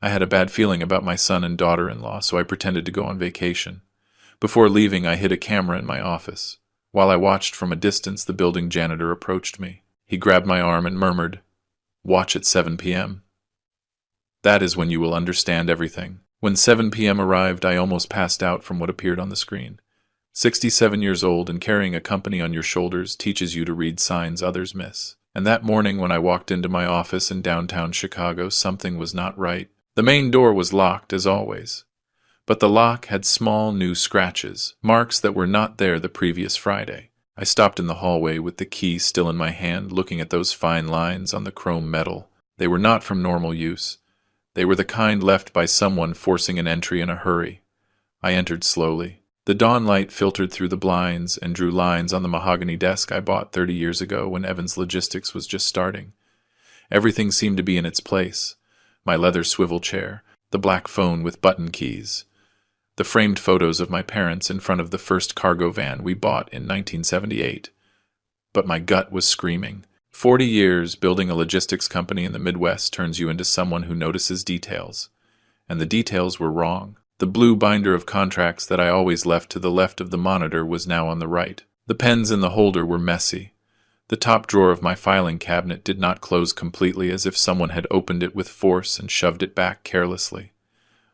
I had a bad feeling about my son and daughter-in-law, so I pretended to go on vacation. Before leaving, I hid a camera in my office. While I watched from a distance, the building janitor approached me. He grabbed my arm and murmured, "Watch at 7 p.m. That is when you will understand everything." When 7 p.m. arrived, I almost passed out from what appeared on the screen. 67 years old and carrying a company on your shoulders teaches you to read signs others miss. And that morning when I walked into my office in downtown Chicago, something was not right. The main door was locked, as always. But the lock had small new scratches, marks that were not there the previous Friday. I stopped in the hallway with the key still in my hand, looking at those fine lines on the chrome metal. They were not from normal use. They were the kind left by someone forcing an entry in a hurry. I entered slowly. The dawn light filtered through the blinds and drew lines on the mahogany desk I bought 30 years ago when Evans Logistics was just starting. Everything seemed to be in its place. My leather swivel chair, the black phone with button keys, the framed photos of my parents in front of the first cargo van we bought in 1978. But my gut was screaming. 40 years building a logistics company in the Midwest turns you into someone who notices details. And the details were wrong. The blue binder of contracts that I always left to the left of the monitor was now on the right. The pens in the holder were messy. The top drawer of my filing cabinet did not close completely, as if someone had opened it with force and shoved it back carelessly.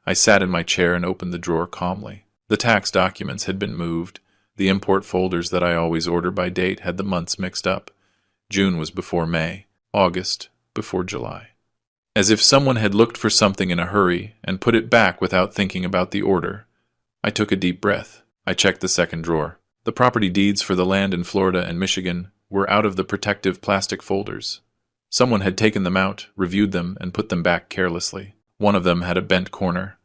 I sat in my chair and opened the drawer calmly. The tax documents had been moved. The import folders that I always order by date had the months mixed up. June was before May, August before July. As if someone had looked for something in a hurry and put it back without thinking about the order. I took a deep breath. I checked the second drawer. The property deeds for the land in Florida and Michigan were out of the protective plastic folders. Someone had taken them out, reviewed them, and put them back carelessly. One of them had a bent corner.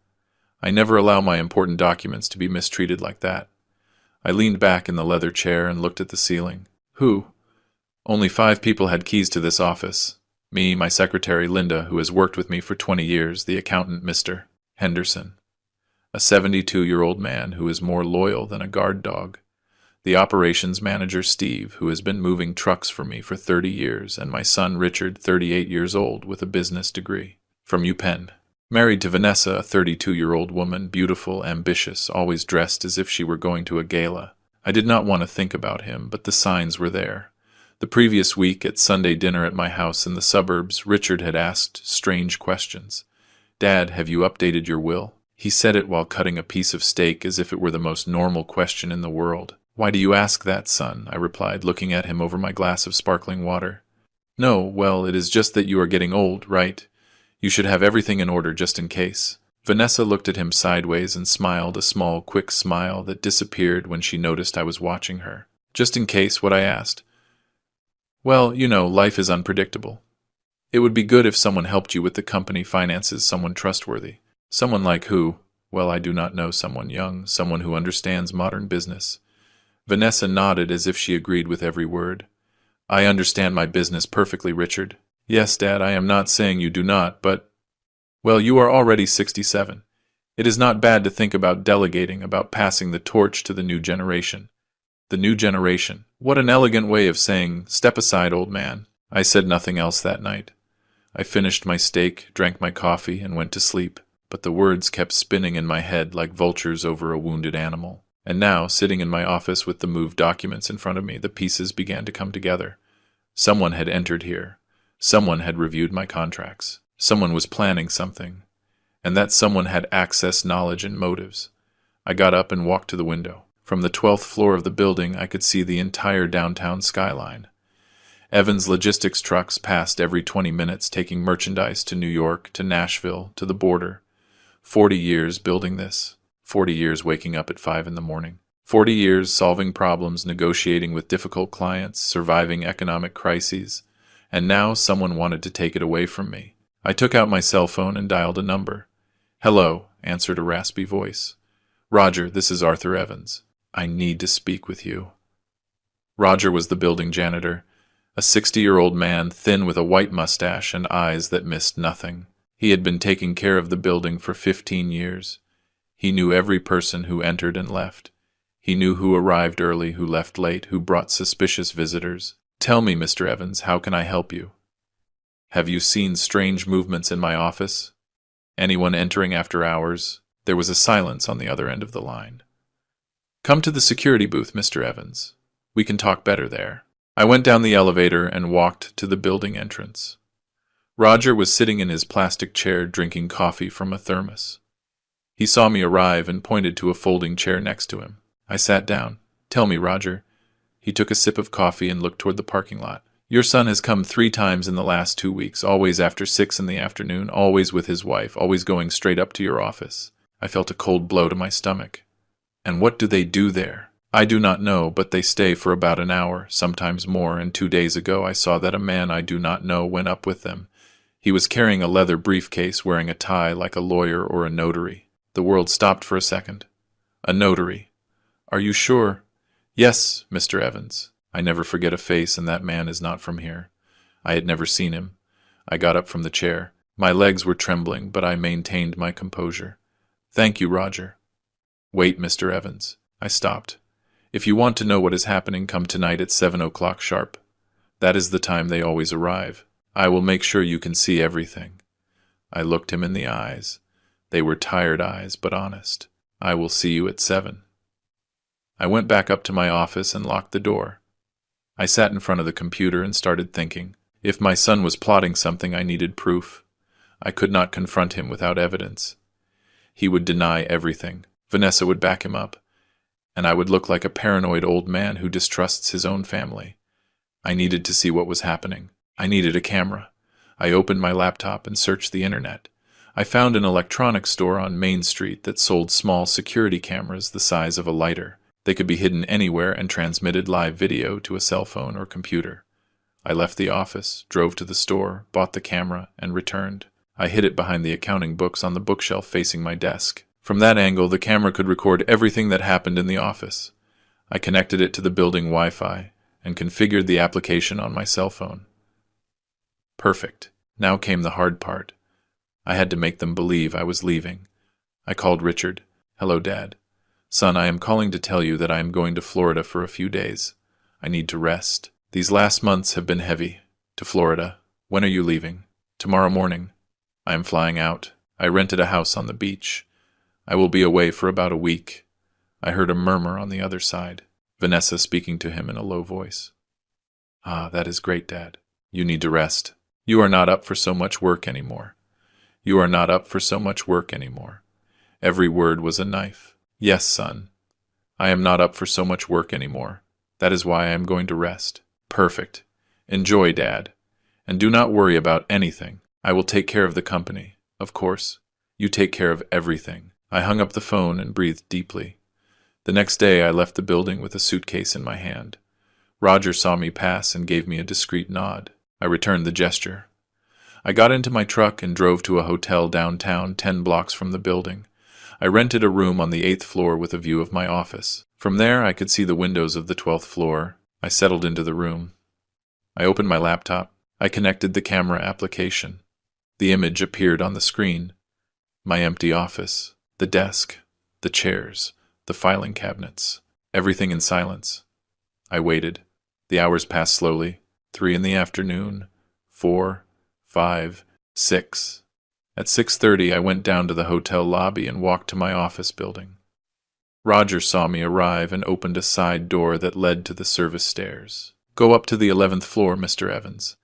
I never allow my important documents to be mistreated like that. I leaned back in the leather chair and looked at the ceiling. Who? Only 5 people had keys to this office. Me, my secretary, Linda, who has worked with me for 20 years, the accountant, Mr. Henderson. A 72-year-old man who is more loyal than a guard dog. The operations manager, Steve, who has been moving trucks for me for 30 years, and my son, Richard, 38 years old, with a business degree. From UPenn. Married to Vanessa, a 32-year-old woman, beautiful, ambitious, always dressed as if she were going to a gala. I did not want to think about him, but the signs were there. The previous week, at Sunday dinner at my house in the suburbs, Richard had asked strange questions. "Dad, have you updated your will?" He said it while cutting a piece of steak as if it were the most normal question in the world. "Why do you ask that, son?" I replied, looking at him over my glass of sparkling water. "No, well, it is just that you are getting old, right? You should have everything in order just in case." Vanessa looked at him sideways and smiled a small, quick smile that disappeared when she noticed I was watching her. "Just in case, what?" I asked. "Well, you know, life is unpredictable. It would be good if someone helped you with the company finances, someone trustworthy. Someone like who? Well, I do not know, someone young, someone who understands modern business." Vanessa nodded as if she agreed with every word. "I understand my business perfectly, Richard." "Yes, Dad, I am not saying you do not, but... Well, you are already 67. It is not bad to think about delegating, about passing the torch to the new generation." The new generation. What an elegant way of saying, "Step aside, old man." I said nothing else that night. I finished my steak, drank my coffee, and went to sleep, but the words kept spinning in my head like vultures over a wounded animal. And now, sitting in my office with the moved documents in front of me, the pieces began to come together. Someone had entered here. Someone had reviewed my contracts. Someone was planning something. And that someone had access, knowledge, and motives. I got up and walked to the window. From the 12th floor of the building, I could see the entire downtown skyline. Evans Logistics trucks passed every 20 minutes, taking merchandise to New York, to Nashville, to the border. 40 years building this. 40 years waking up at 5 in the morning. 40 years solving problems, negotiating with difficult clients, surviving economic crises. And now someone wanted to take it away from me. I took out my cell phone and dialed a number. "Hello," answered a raspy voice. "Roger, this is Arthur Evans. I need to speak with you." Roger was the building janitor, a 60-year-old man, thin with a white mustache and eyes that missed nothing. He had been taking care of the building for 15 years. He knew every person who entered and left. He knew who arrived early, who left late, who brought suspicious visitors. "Tell me, Mr. Evans, how can I help you?" "Have you seen strange movements in my office?" Anyone entering after hours? There was a silence on the other end of the line. Come to the security booth, Mr. Evans. We can talk better there. I went down the elevator and walked to the building entrance. Roger was sitting in his plastic chair drinking coffee from a thermos. He saw me arrive and pointed to a folding chair next to him. I sat down. Tell me, Roger. He took a sip of coffee and looked toward the parking lot. Your son has come 3 times in the last 2 weeks, always after 6 in the afternoon, always with his wife, always going straight up to your office. I felt a cold blow to my stomach. And what do they do there? I do not know, but they stay for about an hour, sometimes more, and 2 days ago I saw that a man I do not know went up with them. He was carrying a leather briefcase, wearing a tie like a lawyer or a notary. The world stopped for a second. A notary. Are you sure? Yes, Mr. Evans. I never forget a face, and that man is not from here. I had never seen him. I got up from the chair. My legs were trembling, but I maintained my composure. Thank you, Roger. Wait, Mr. Evans. I stopped. If you want to know what is happening, come tonight at 7 o'clock sharp. That is the time they always arrive. I will make sure you can see everything. I looked him in the eyes. They were tired eyes, but honest. I will see you at 7. I went back up to my office and locked the door. I sat in front of the computer and started thinking. If my son was plotting something, I needed proof. I could not confront him without evidence. He would deny everything. Vanessa would back him up, and I would look like a paranoid old man who distrusts his own family. I needed to see what was happening. I needed a camera. I opened my laptop and searched the internet. I found an electronics store on Main Street that sold small security cameras the size of a lighter. They could be hidden anywhere and transmitted live video to a cell phone or computer. I left the office, drove to the store, bought the camera, and returned. I hid it behind the accounting books on the bookshelf facing my desk. From that angle, the camera could record everything that happened in the office. I connected it to the building Wi-Fi and configured the application on my cell phone. Perfect. Now came the hard part. I had to make them believe I was leaving. I called Richard. Hello, Dad. Son, I am calling to tell you that I am going to Florida for a few days. I need to rest. These last months have been heavy. To Florida. When are you leaving? Tomorrow morning. I am flying out. I rented a house on the beach. I will be away for about a week. I heard a murmur on the other side. Vanessa speaking to him in a low voice. Ah, that is great, Dad. You need to rest. You are not up for so much work anymore. You are not up for so much work anymore. Every word was a knife. Yes, son. I am not up for so much work anymore. That is why I am going to rest. Perfect. Enjoy, Dad. And do not worry about anything. I will take care of the company. Of course. You take care of everything. I hung up the phone and breathed deeply. The next day I left the building with a suitcase in my hand. Roger saw me pass and gave me a discreet nod. I returned the gesture. I got into my truck and drove to a hotel downtown 10 blocks from the building. I rented a room on the 8th floor with a view of my office. From there I could see the windows of the 12th floor. I settled into the room. I opened my laptop. I connected the camera application. The image appeared on the screen. My empty office, the desk, the chairs, the filing cabinets, everything in silence. I waited. The hours passed slowly. 3 in the afternoon, 4, 5, 6. At 6:30 I went down to the hotel lobby and walked to my office building. Roger saw me arrive and opened a side door that led to the service stairs. Go up to the 11th floor, Mr. Evans.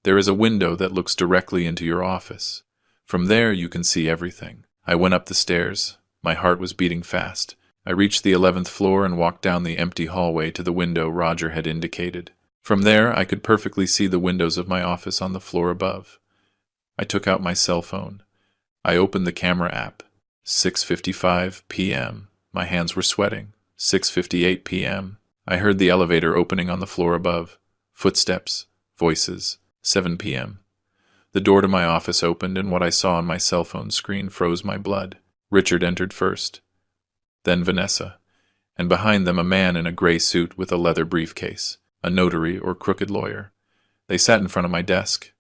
There is a window that looks directly into your office. From there you can see everything. I went up the stairs. My heart was beating fast. I reached the 11th floor and walked down the empty hallway to the window Roger had indicated. From there I could perfectly see the windows of my office on the floor above. I took out my cell phone. I opened the camera app. 6:55 p.m. My hands were sweating. 6:58 p.m. I heard the elevator opening on the floor above. Footsteps. Voices. 7 p.m. The door to my office opened, and what I saw on my cell phone screen froze my blood. Richard entered first. Then Vanessa. And behind them a man in a gray suit with a leather briefcase. A notary or crooked lawyer. They sat in front of my desk.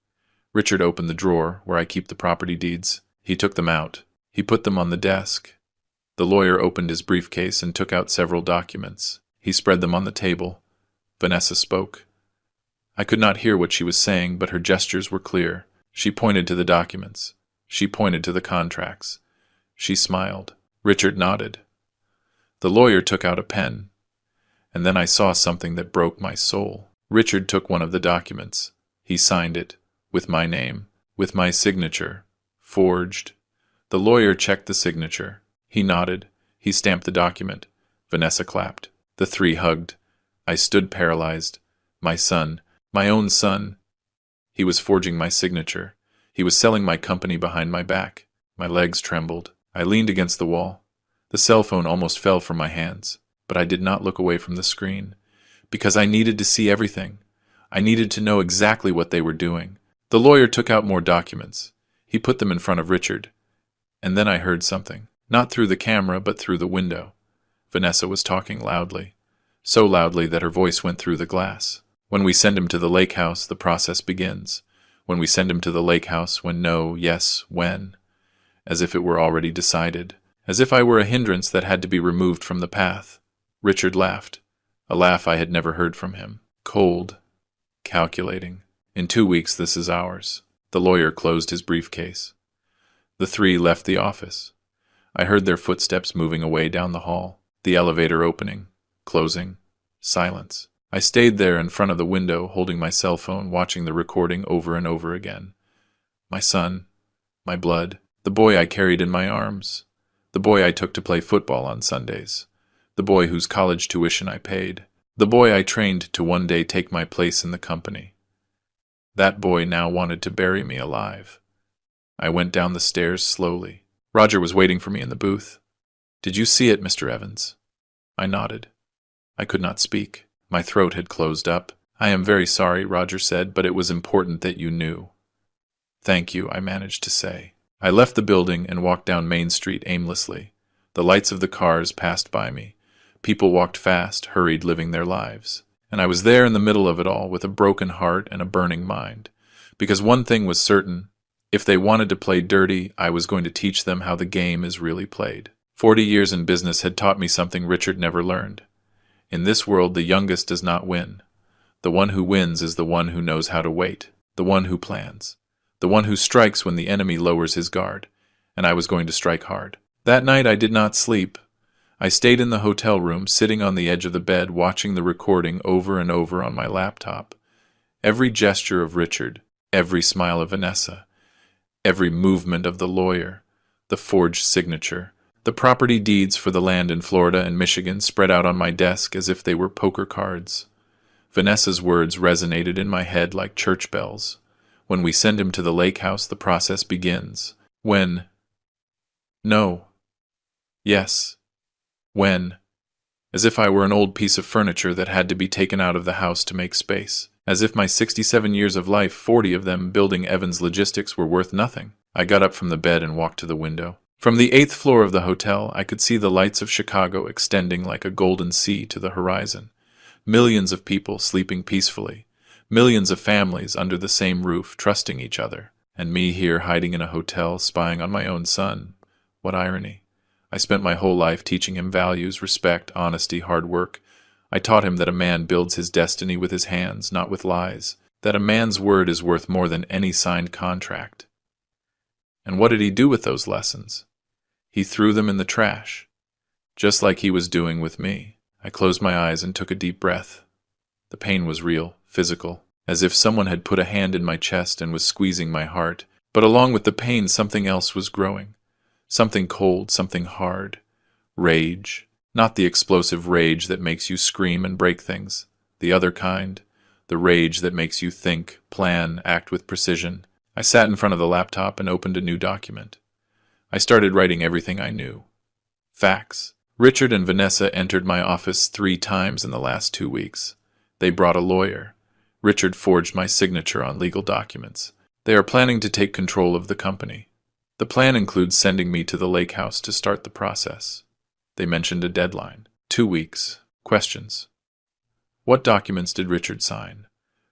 Richard opened the drawer where I keep the property deeds. He took them out. He put them on the desk. The lawyer opened his briefcase and took out several documents. He spread them on the table. Vanessa spoke. I could not hear what she was saying, but her gestures were clear. She pointed to the documents. She pointed to the contracts. She smiled. Richard nodded. The lawyer took out a pen, and then I saw something that broke my soul. Richard took one of the documents. He signed it, with my name, with my signature, forged. The lawyer checked the signature. He nodded. He stamped the document. Vanessa clapped. The three hugged. I stood paralyzed. My son, my own son. He was forging my signature. He was selling my company behind my back. My legs trembled. I leaned against the wall. The cell phone almost fell from my hands, but I did not look away from the screen, because I needed to see everything. I needed to know exactly what they were doing. The lawyer took out more documents. He put them in front of Richard. And then I heard something, not through the camera, but through the window. Vanessa was talking loudly, so loudly that her voice went through the glass. When we send him to the lake house, the process begins. When we send him to the lake house, when no, yes, when. As if it were already decided. As if I were a hindrance that had to be removed from the path. Richard laughed. A laugh I had never heard from him. Cold. Calculating. In 2 weeks this is ours. The lawyer closed his briefcase. The three left the office. I heard their footsteps moving away down the hall. The elevator opening. Closing. Silence. I stayed there in front of the window, holding my cell phone, watching the recording over and over again. My son. My blood. The boy I carried in my arms. The boy I took to play football on Sundays. The boy whose college tuition I paid. The boy I trained to one day take my place in the company. That boy now wanted to bury me alive. I went down the stairs slowly. Roger was waiting for me in the booth. "Did you see it, Mr. Evans?" I nodded. I could not speak. My throat had closed up. "I am very sorry," Roger said, "but it was important that you knew." "Thank you," I managed to say. I left the building and walked down Main Street aimlessly. The lights of the cars passed by me. People walked fast, hurried, living their lives. And I was there in the middle of it all with a broken heart and a burning mind. Because one thing was certain. If they wanted to play dirty, I was going to teach them how the game is really played. 40 years in business had taught me something Richard never learned. In this world, the youngest does not win. The one who wins is the one who knows how to wait, the one who plans, the one who strikes when the enemy lowers his guard. And I was going to strike hard. That night I did not sleep. I stayed in the hotel room, sitting on the edge of the bed, watching the recording over and over on my laptop. Every gesture of Richard, every smile of Vanessa, every movement of the lawyer, the forged signature, the property deeds for the land in Florida and Michigan spread out on my desk as if they were poker cards. Vanessa's words resonated in my head like church bells. When we send him to the lake house, the process begins. When? No. Yes. When? As if I were an old piece of furniture that had to be taken out of the house to make space. As if my 67 years of life, 40 of them building Evans Logistics, were worth nothing. I got up from the bed and walked to the window. From the 8th floor of the hotel, I could see the lights of Chicago extending like a golden sea to the horizon. Millions of people sleeping peacefully. Millions of families under the same roof, trusting each other. And me here hiding in a hotel, spying on my own son. What irony. I spent my whole life teaching him values, respect, honesty, hard work. I taught him that a man builds his destiny with his hands, not with lies. That a man's word is worth more than any signed contract. And what did he do with those lessons? He threw them in the trash, just like he was doing with me. I closed my eyes and took a deep breath. The pain was real, physical, as if someone had put a hand in my chest and was squeezing my heart. But along with the pain, something else was growing. Something cold, something hard. Rage. Not the explosive rage that makes you scream and break things. The other kind. The rage that makes you think, plan, act with precision. I sat in front of the laptop and opened a new document. I started writing everything I knew. Facts. Richard and Vanessa entered my office 3 times in the last 2 weeks. They brought a lawyer. Richard forged my signature on legal documents. They are planning to take control of the company. The plan includes sending me to the lake house to start the process. They mentioned a deadline. 2 weeks. Questions. What documents did Richard sign?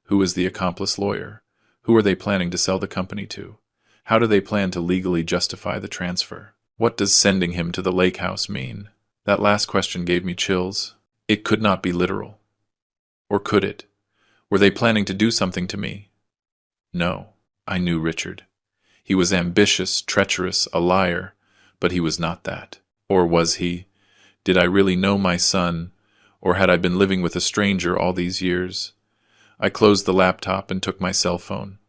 Who is the accomplice lawyer? Who are they planning to sell the company to? How do they plan to legally justify the transfer? What does sending him to the lake house mean? That last question gave me chills. It could not be literal. Or could it? Were they planning to do something to me? No. I knew Richard. He was ambitious, treacherous, a liar, but he was not that. Or was he? Did I really know my son, or had I been living with a stranger all these years? I closed the laptop and took my cell phone.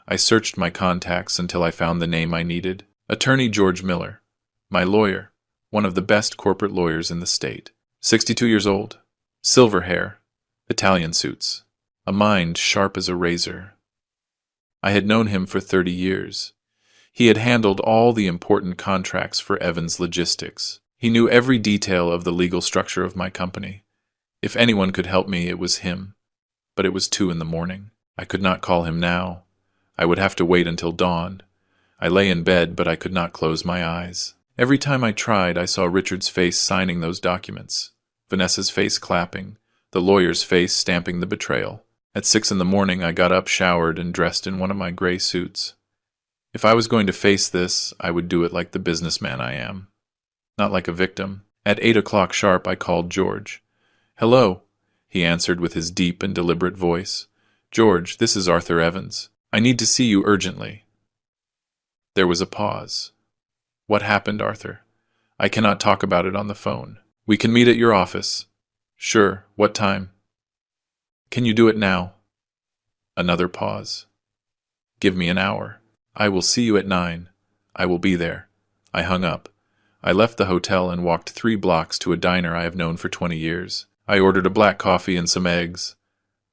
I searched my contacts until I found the name I needed. Attorney George Miller. My lawyer. One of the best corporate lawyers in the state. 62 years old. Silver hair. Italian suits. A mind sharp as a razor. I had known him for 30 years. He had handled all the important contracts for Evans Logistics. He knew every detail of the legal structure of my company. If anyone could help me, it was him. But it was 2 in the morning. I could not call him now. I would have to wait until dawn. I lay in bed, but I could not close my eyes. Every time I tried, I saw Richard's face signing those documents, Vanessa's face clapping, the lawyer's face stamping the betrayal. At 6 in the morning, I got up, showered, and dressed in one of my gray suits. If I was going to face this, I would do it like the businessman I am, not like a victim. At 8 o'clock sharp, I called George. "Hello," he answered with his deep and deliberate voice. "George, this is Arthur Evans. I need to see you urgently." There was a pause. "What happened, Arthur? I cannot talk about it on the phone. We can meet at your office." "Sure. What time?" "Can you do it now?" Another pause. "Give me an hour. I will see you at 9. I will be there." I hung up. I left the hotel and walked 3 blocks to a diner I have known for 20 years. I ordered a black coffee and some eggs.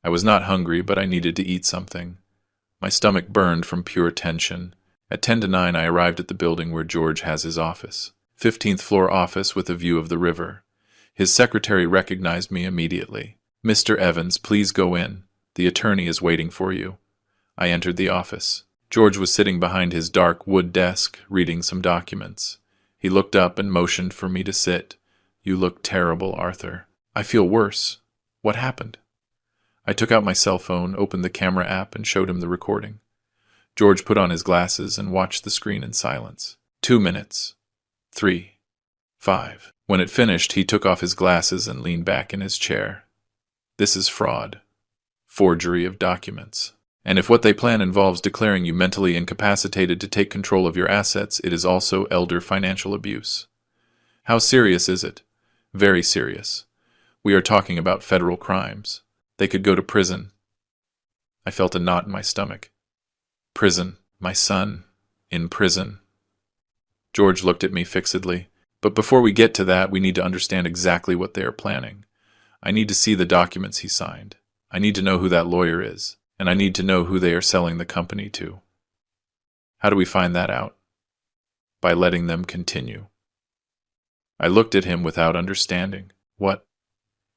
I was not hungry, but I needed to eat something. My stomach burned from pure tension. At 10 to 9, I arrived at the building where George has his office. 15th floor office with a view of the river. His secretary recognized me immediately. "Mr. Evans, please go in. The attorney is waiting for you." I entered the office. George was sitting behind his dark wood desk, reading some documents. He looked up and motioned for me to sit. "You look terrible, Arthur." "I feel worse. What happened?" I took out my cell phone, opened the camera app, and showed him the recording. George put on his glasses and watched the screen in silence. 2 minutes. 3. 5. When it finished, he took off his glasses and leaned back in his chair. "This is fraud. Forgery of documents. And if what they plan involves declaring you mentally incapacitated to take control of your assets, it is also elder financial abuse." "How serious is it?" "Very serious. We are talking about federal crimes. They could go to prison." I felt a knot in my stomach. Prison. My son. In prison. George looked at me fixedly. "But before we get to that, we need to understand exactly what they are planning. I need to see the documents he signed. I need to know who that lawyer is. And I need to know who they are selling the company to." "How do we find that out?" "By letting them continue." I looked at him without understanding. "What?"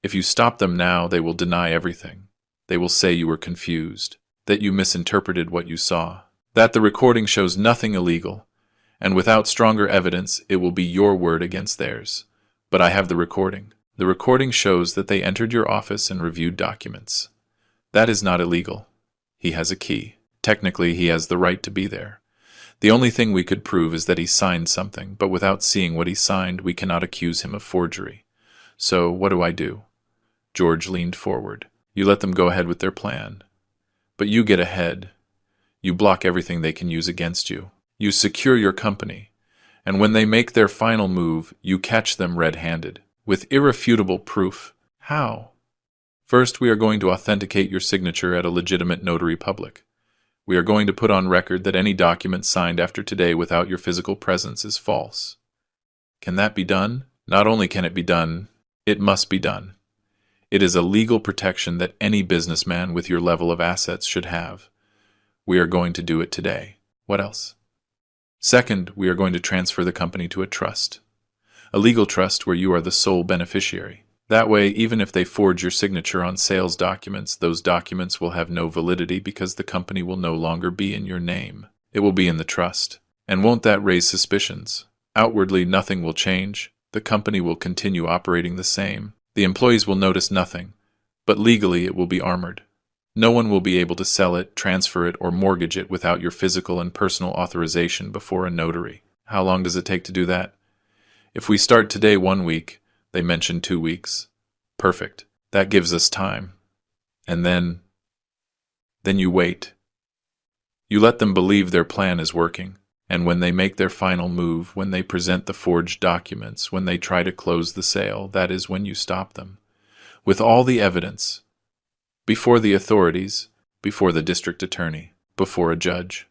"If you stop them now, they will deny everything. They will say you were confused, that you misinterpreted what you saw, that the recording shows nothing illegal, and without stronger evidence, it will be your word against theirs. But I have the recording. The recording shows that they entered your office and reviewed documents. That is not illegal. He has a key. Technically, he has the right to be there. The only thing we could prove is that he signed something, but without seeing what he signed, we cannot accuse him of forgery. So, what do I do?" George leaned forward. "You let them go ahead with their plan. But you get ahead. You block everything they can use against you. You secure your company. And when they make their final move, you catch them red-handed, with irrefutable proof. How? First, we are going to authenticate your signature at a legitimate notary public. We are going to put on record that any document signed after today without your physical presence is false. Can that be done? Not only can it be done, it must be done. It is a legal protection that any businessman with your level of assets should have. We are going to do it today. What else? Second, we are going to transfer the company to a trust. A legal trust where you are the sole beneficiary. That way, even if they forge your signature on sales documents, those documents will have no validity because the company will no longer be in your name. It will be in the trust. And won't that raise suspicions? Outwardly, nothing will change. The company will continue operating the same. The employees will notice nothing, but legally it will be armored. No one will be able to sell it, transfer it, or mortgage it without your physical and personal authorization before a notary. How long does it take to do that? If we start today 1 week, they mentioned 2 weeks. Perfect. That gives us time. And then you wait. You let them believe their plan is working, and when they make their final move, when they present the forged documents, when they try to close the sale, that is when you stop them. With all the evidence, before the authorities, before the district attorney, before a judge.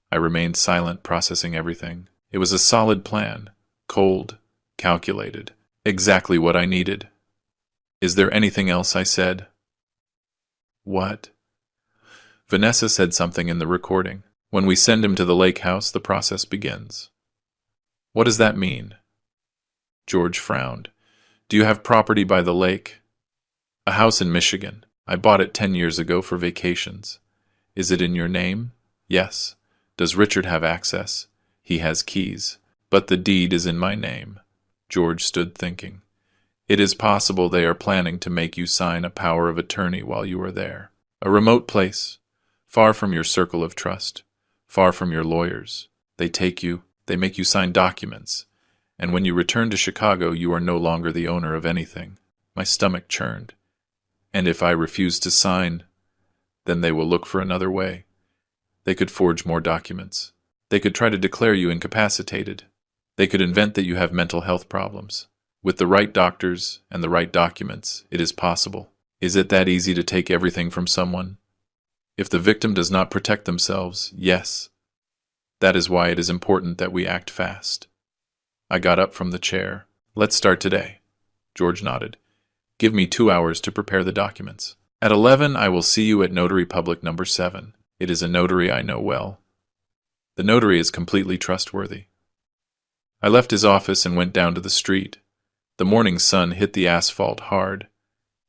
I remained silent, processing everything. It was a solid plan, cold, calculated, exactly what I needed. Is there anything else? I said. What? Vanessa said something in the recording. When we send him to the lake house, the process begins. What does that mean? George frowned. Do you have property by the lake? A house in Michigan. I bought it 10 years ago for vacations. Is it in your name? Yes. Does Richard have access? He has keys. But the deed is in my name. George stood thinking. It is possible they are planning to make you sign a power of attorney while you are there. A remote place, far from your circle of trust, far from your lawyers. They take you, they make you sign documents, and when you return to Chicago, you are no longer the owner of anything. My stomach churned. And if I refuse to sign, then they will look for another way. They could forge more documents. They could try to declare you incapacitated. They could invent that you have mental health problems. With the right doctors and the right documents, it is possible. Is it that easy to take everything from someone? If the victim does not protect themselves, yes. That is why it is important that we act fast. I got up from the chair. Let's start today. George nodded. Give me 2 hours to prepare the documents. At 11, I will see you at Notary Public number 7. It is a notary I know well. The notary is completely trustworthy. I left his office and went down to the street. The morning sun hit the asphalt hard.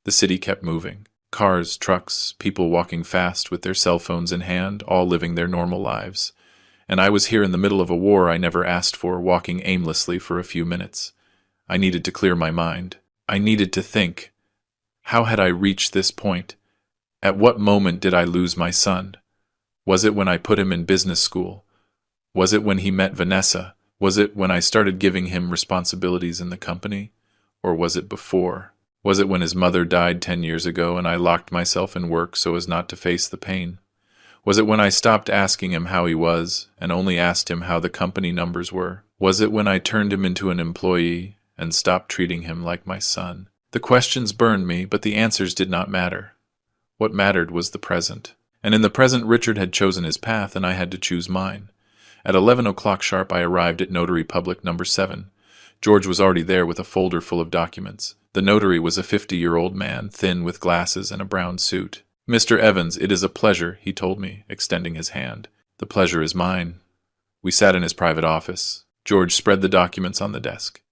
The city kept moving. Cars, trucks, people walking fast with their cell phones in hand, all living their normal lives. And I was here in the middle of a war I never asked for, walking aimlessly for a few minutes. I needed to clear my mind. I needed to think. How had I reached this point? At what moment did I lose my son? Was it when I put him in business school? Was it when he met Vanessa? Was it when I started giving him responsibilities in the company? Or was it before? Was it when his mother died 10 years ago and I locked myself in work so as not to face the pain? Was it when I stopped asking him how he was and only asked him how the company numbers were? Was it when I turned him into an employee and stopped treating him like my son? The questions burned me, but the answers did not matter. What mattered was the present. And in the present, Richard had chosen his path, and I had to choose mine. At 11 o'clock sharp, I arrived at Notary Public number 7. George was already there with a folder full of documents. The notary was a 50-year-old man, thin with glasses and a brown suit. Mr. Evans, it is a pleasure, he told me, extending his hand. The pleasure is mine. We sat in his private office. George spread the documents on the desk.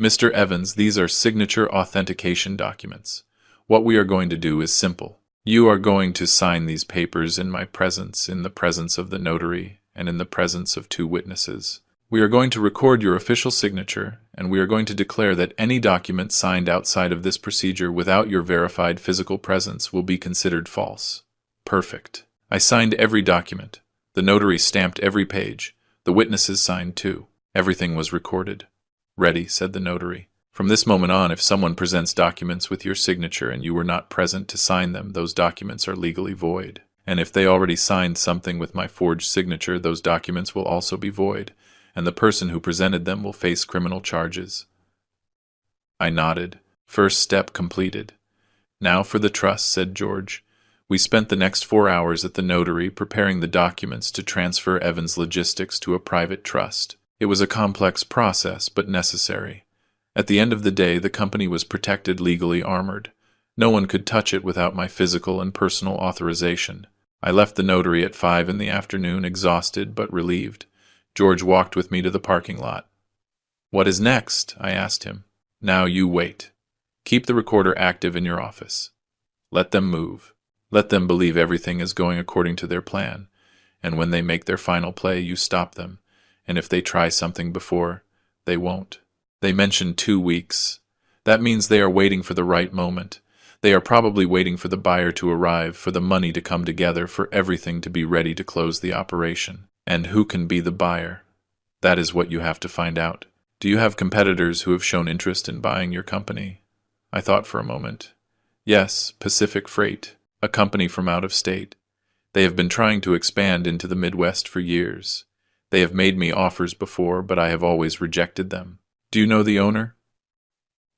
Mr. Evans, these are signature authentication documents. What we are going to do is simple. You are going to sign these papers in my presence, in the presence of the notary, and in the presence of 2 witnesses. We are going to record your official signature, and we are going to declare that any document signed outside of this procedure without your verified physical presence will be considered false. Perfect. I signed every document. The notary stamped every page. The witnesses signed too. Everything was recorded. Ready, said the notary. From this moment on, if someone presents documents with your signature and you were not present to sign them, those documents are legally void. And if they already signed something with my forged signature, those documents will also be void, and the person who presented them will face criminal charges. I nodded. First step completed. Now for the trust, said George. We spent the next 4 hours at the notary preparing the documents to transfer Evans Logistics to a private trust. It was a complex process, but necessary. At the end of the day, the company was protected, legally armored. No one could touch it without my physical and personal authorization. I left the notary at 5 in the afternoon, exhausted but relieved. George walked with me to the parking lot. What is next? I asked him. Now you wait. Keep the recorder active in your office. Let them move. Let them believe everything is going according to their plan. And when they make their final play, you stop them. And if they try something before, they won't. They mentioned 2 weeks. That means they are waiting for the right moment. They are probably waiting for the buyer to arrive, for the money to come together, for everything to be ready to close the operation. And who can be the buyer? That is what you have to find out. Do you have competitors who have shown interest in buying your company? I thought for a moment. Yes, Pacific Freight, a company from out of state. They have been trying to expand into the Midwest for years. They have made me offers before, but I have always rejected them. Do you know the owner?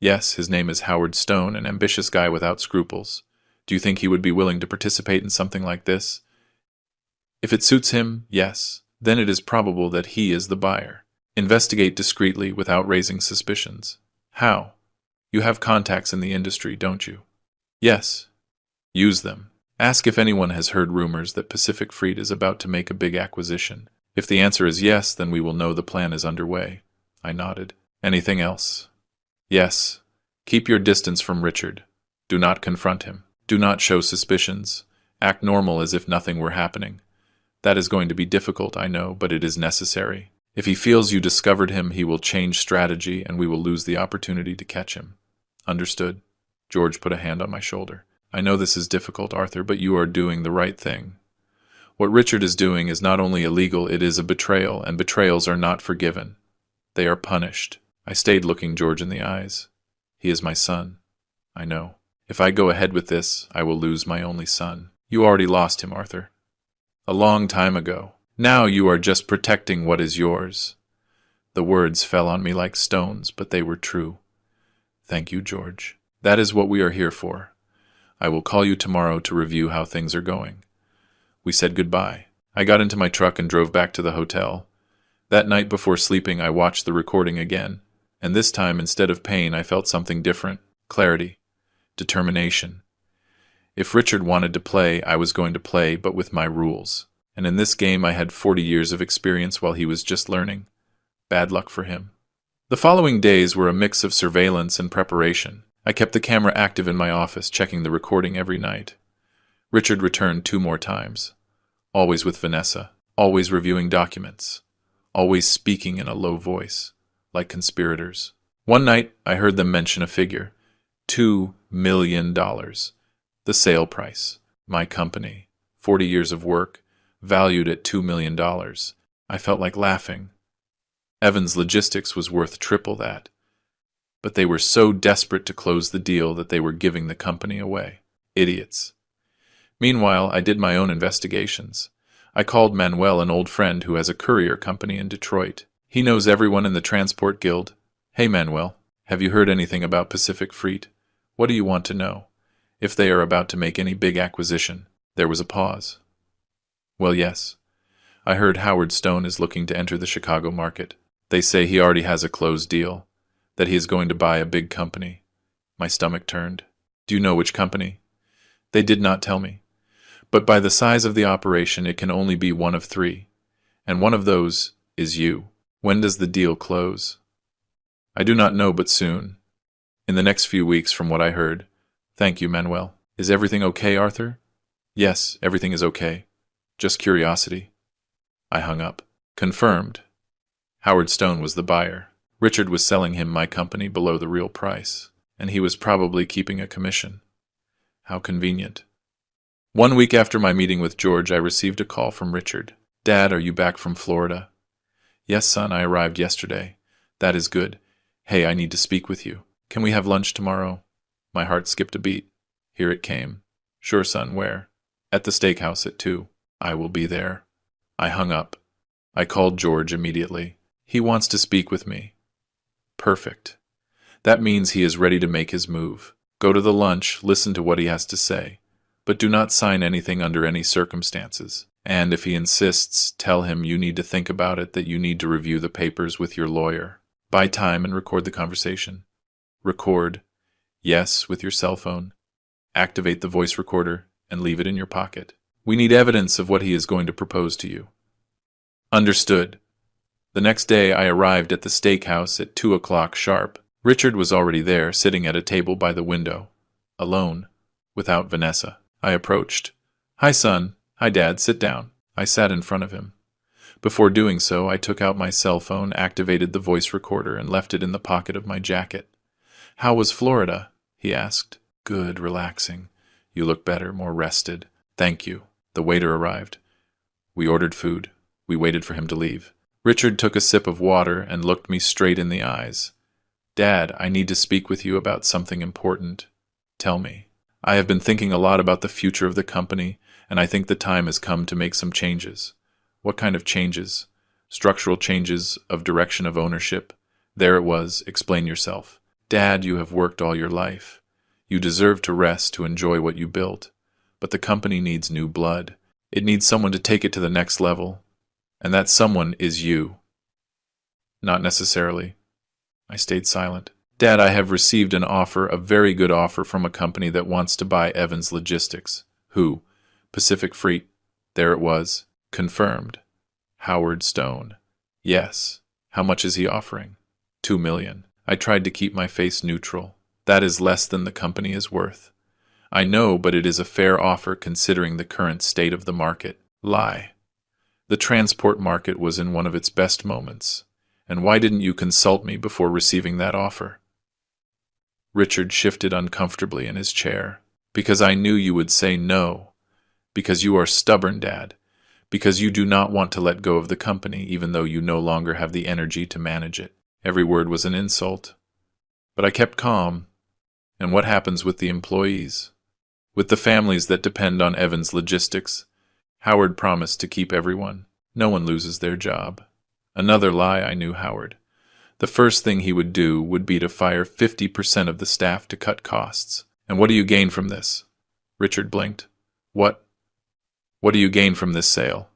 Yes, his name is Howard Stone, an ambitious guy without scruples. Do you think he would be willing to participate in something like this? If it suits him, yes. Then it is probable that he is the buyer. Investigate discreetly without raising suspicions. How? You have contacts in the industry, don't you? Yes. Use them. Ask if anyone has heard rumors that Pacific Freight is about to make a big acquisition. If the answer is yes, then we will know the plan is underway. I nodded. Anything else? Yes. Keep your distance from Richard. Do not confront him. Do not show suspicions. Act normal as if nothing were happening. That is going to be difficult, I know, but it is necessary. If he feels you discovered him, he will change strategy and we will lose the opportunity to catch him. Understood? George put a hand on my shoulder. I know this is difficult, Arthur, but you are doing the right thing. What Richard is doing is not only illegal, it is a betrayal, and betrayals are not forgiven. They are punished. I stayed looking George in the eyes. He is my son. I know. If I go ahead with this, I will lose my only son. You already lost him, Arthur. A long time ago. Now you are just protecting what is yours. The words fell on me like stones, but they were true. Thank you, George. That is what we are here for. I will call you tomorrow to review how things are going. We said goodbye. I got into my truck and drove back to the hotel. That night before sleeping, I watched the recording again, and this time, instead of pain, I felt something different. Clarity. Determination. If Richard wanted to play, I was going to play, but with my rules. And in this game I had 40 years of experience while he was just learning. Bad luck for him. The following days were a mix of surveillance and preparation. I kept the camera active in my office, checking the recording every night. Richard returned 2 more times. Always with Vanessa. Always reviewing documents. Always speaking in a low voice, like conspirators. One night I heard them mention a figure. $2 million. The sale price. My company. 40 years of work. Valued at $2 million. I felt like laughing. Evans Logistics was worth triple that. But they were so desperate to close the deal that they were giving the company away. Idiots. Meanwhile, I did my own investigations. I called Manuel, an old friend who has a courier company in Detroit. He knows everyone in the Transport Guild. Hey, Manuel, have you heard anything about Pacific Freight? What do you want to know? If they are about to make any big acquisition. There was a pause. Well, yes. I heard Howard Stone is looking to enter the Chicago market. They say he already has a closed deal, that he is going to buy a big company. My stomach turned. Do you know which company? They did not tell me. But by the size of the operation, it can only be one of 3. And one of those is you. When does the deal close? I do not know, but soon. In the next few weeks, from what I heard. Thank you, Manuel. Is everything okay, Arthur? Yes, everything is okay. Just curiosity. I hung up. Confirmed. Howard Stone was the buyer. Richard was selling him my company below the real price, and he was probably keeping a commission. How convenient. 1 week after my meeting with George, I received a call from Richard. Dad, are you back from Florida? Yes, son, I arrived yesterday. That is good. Hey, I need to speak with you. Can we have lunch tomorrow? My heart skipped a beat. Here it came. Sure, son, where? At the steakhouse at 2. I will be there. I hung up. I called George immediately. He wants to speak with me. Perfect. That means he is ready to make his move. Go to the lunch, listen to what he has to say. But do not sign anything under any circumstances. And if he insists, tell him you need to think about it, that you need to review the papers with your lawyer. Buy time and record the conversation. Record. Yes, with your cell phone. Activate the voice recorder and leave it in your pocket. We need evidence of what he is going to propose to you. Understood. The next day I arrived at the steakhouse at 2 o'clock sharp. Richard was already there, sitting at a table by the window. Alone. Without Vanessa. I approached. Hi, son. Hi, Dad. Sit down. I sat in front of him. Before doing so, I took out my cell phone, activated the voice recorder, and left it in the pocket of my jacket. How was Florida? He asked. Good, relaxing. You look better, more rested. Thank you. The waiter arrived. We ordered food. We waited for him to leave. Richard took a sip of water and looked me straight in the eyes. Dad, I need to speak with you about something important. Tell me. I have been thinking a lot about the future of the company, and I think the time has come to make some changes. What kind of changes? Structural changes of direction of ownership. There it was. Explain yourself. Dad, you have worked all your life. You deserve to rest, to enjoy what you built. But the company needs new blood. It needs someone to take it to the next level. And that someone is you. Not necessarily. I stayed silent. Dad, I have received an offer, a very good offer from a company that wants to buy Evans Logistics. Who? Pacific Freight. There it was. Confirmed. Howard Stone. Yes. How much is he offering? $2 million. I tried to keep my face neutral. That is less than the company is worth. I know, but it is a fair offer considering the current state of the market. Lie. The transport market was in one of its best moments. And why didn't you consult me before receiving that offer? Richard shifted uncomfortably in his chair. Because I knew you would say no. Because you are stubborn, Dad. Because you do not want to let go of the company, even though you no longer have the energy to manage it. Every word was an insult. But I kept calm. And what happens with the employees? With the families that depend on Evans Logistics? Howard promised to keep everyone. No one loses their job. Another lie. I knew Howard. The first thing he would do would be to fire 50% of the staff to cut costs. And what do you gain from this? Richard blinked. What do you gain from this sale?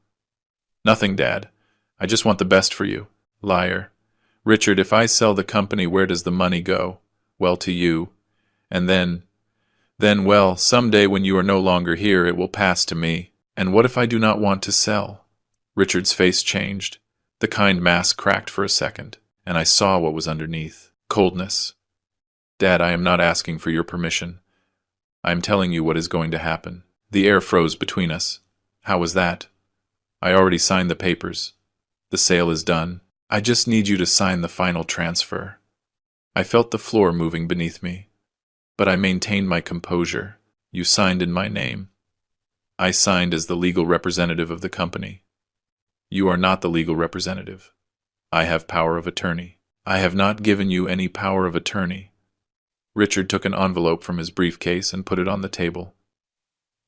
Nothing, Dad. I just want the best for you. Liar. Richard, if I sell the company, where does the money go? Well, to you. And then, well, someday when you are no longer here, it will pass to me. And what if I do not want to sell? Richard's face changed. The kind mask cracked for a second, and I saw what was underneath. Coldness. Dad, I am not asking for your permission. I am telling you what is going to happen. The air froze between us. How was that? I already signed the papers. The sale is done. I just need you to sign the final transfer. I felt the floor moving beneath me, but I maintained my composure. You signed in my name. I signed as the legal representative of the company. You are not the legal representative. I have power of attorney. I have not given you any power of attorney. Richard took an envelope from his briefcase and put it on the table.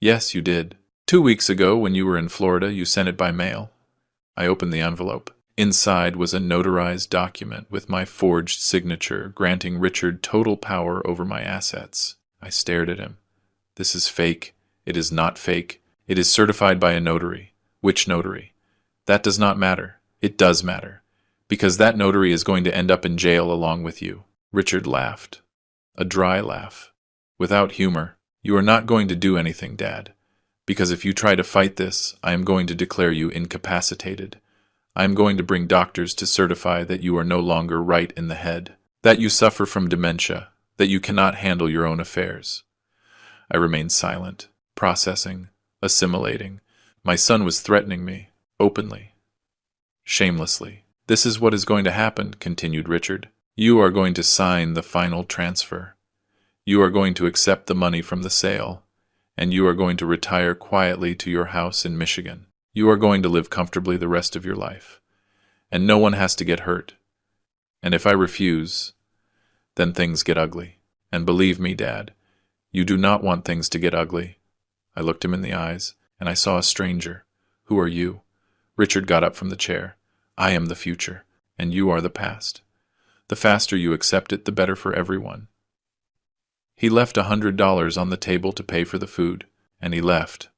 Yes, you did. 2 weeks ago, when you were in Florida, you sent it by mail. I opened the envelope. Inside was a notarized document with my forged signature, granting Richard total power over my assets. I stared at him. This is fake. It is not fake. It is certified by a notary. Which notary? That does not matter. It does matter. Because that notary is going to end up in jail along with you. Richard laughed. A dry laugh. Without humor. You are not going to do anything, Dad. Because if you try to fight this, I am going to declare you incapacitated. I am going to bring doctors to certify that you are no longer right in the head, that you suffer from dementia, that you cannot handle your own affairs. I remained silent, processing, assimilating. My son was threatening me, openly, shamelessly. This is what is going to happen, continued Richard. You are going to sign the final transfer. You are going to accept the money from the sale, and you are going to retire quietly to your house in Michigan. You are going to live comfortably the rest of your life, and no one has to get hurt. And if I refuse, then things get ugly. And believe me, Dad, you do not want things to get ugly. I looked him in the eyes, and I saw a stranger. Who are you? Richard got up from the chair. I am the future, and you are the past. The faster you accept it, the better for everyone. He left $100 on the table to pay for the food, and he left.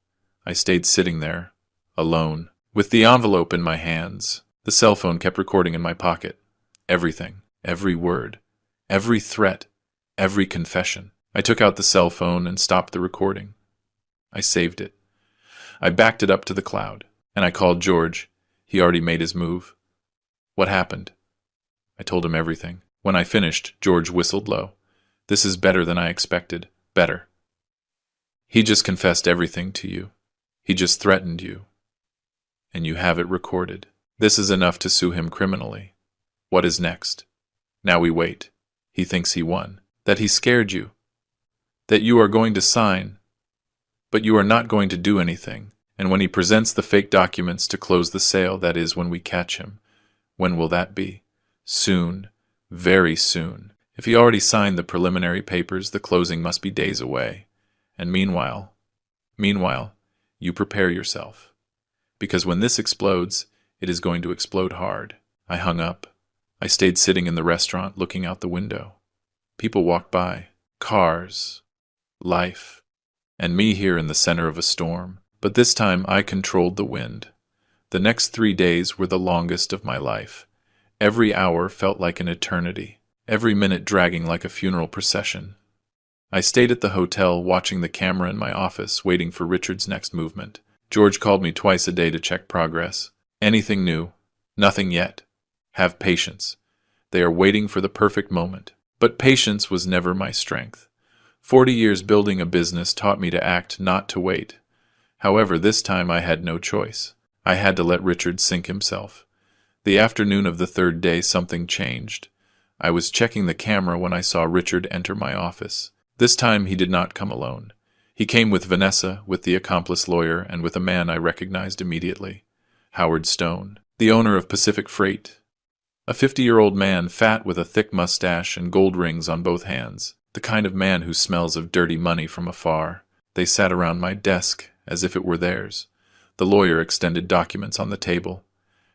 I stayed sitting there, alone, with the envelope in my hands. The cell phone kept recording in my pocket. Everything, every word, every threat, every confession. I took out the cell phone and stopped the recording. I saved it. I backed it up to the cloud, and I called George. He already made his move. What happened? I told him everything. When I finished, George whistled low. This is better than I expected. Better. He just confessed everything to you. He just threatened you. And you have it recorded. This is enough to sue him criminally. What is next? Now we wait. He thinks he won. That he scared you. That you are going to sign. But you are not going to do anything. And when he presents the fake documents to close the sale, that is when we catch him. When will that be? Soon. Very soon. If he already signed the preliminary papers, the closing must be days away. And meanwhile, You prepare yourself. Because when this explodes, it is going to explode hard. I hung up. I stayed sitting in the restaurant looking out the window. People walked by. Cars. Life. And me here in the center of a storm. But this time I controlled the wind. The next 3 days were the longest of my life. Every hour felt like an eternity. Every minute dragging like a funeral procession. I stayed at the hotel watching the camera in my office, waiting for Richard's next movement. George called me twice a day to check progress. Anything new? Nothing yet. Have patience. They are waiting for the perfect moment. But patience was never my strength. 40 years building a business taught me to act, not to wait. However, this time I had no choice. I had to let Richard sink himself. The afternoon of the third day, something changed. I was checking the camera when I saw Richard enter my office. This time he did not come alone. He came with Vanessa, with the accomplice lawyer, and with a man I recognized immediately. Howard Stone, the owner of Pacific Freight. A 50-year-old man, fat with a thick mustache and gold rings on both hands. The kind of man who smells of dirty money from afar. They sat around my desk, as if it were theirs. The lawyer extended documents on the table.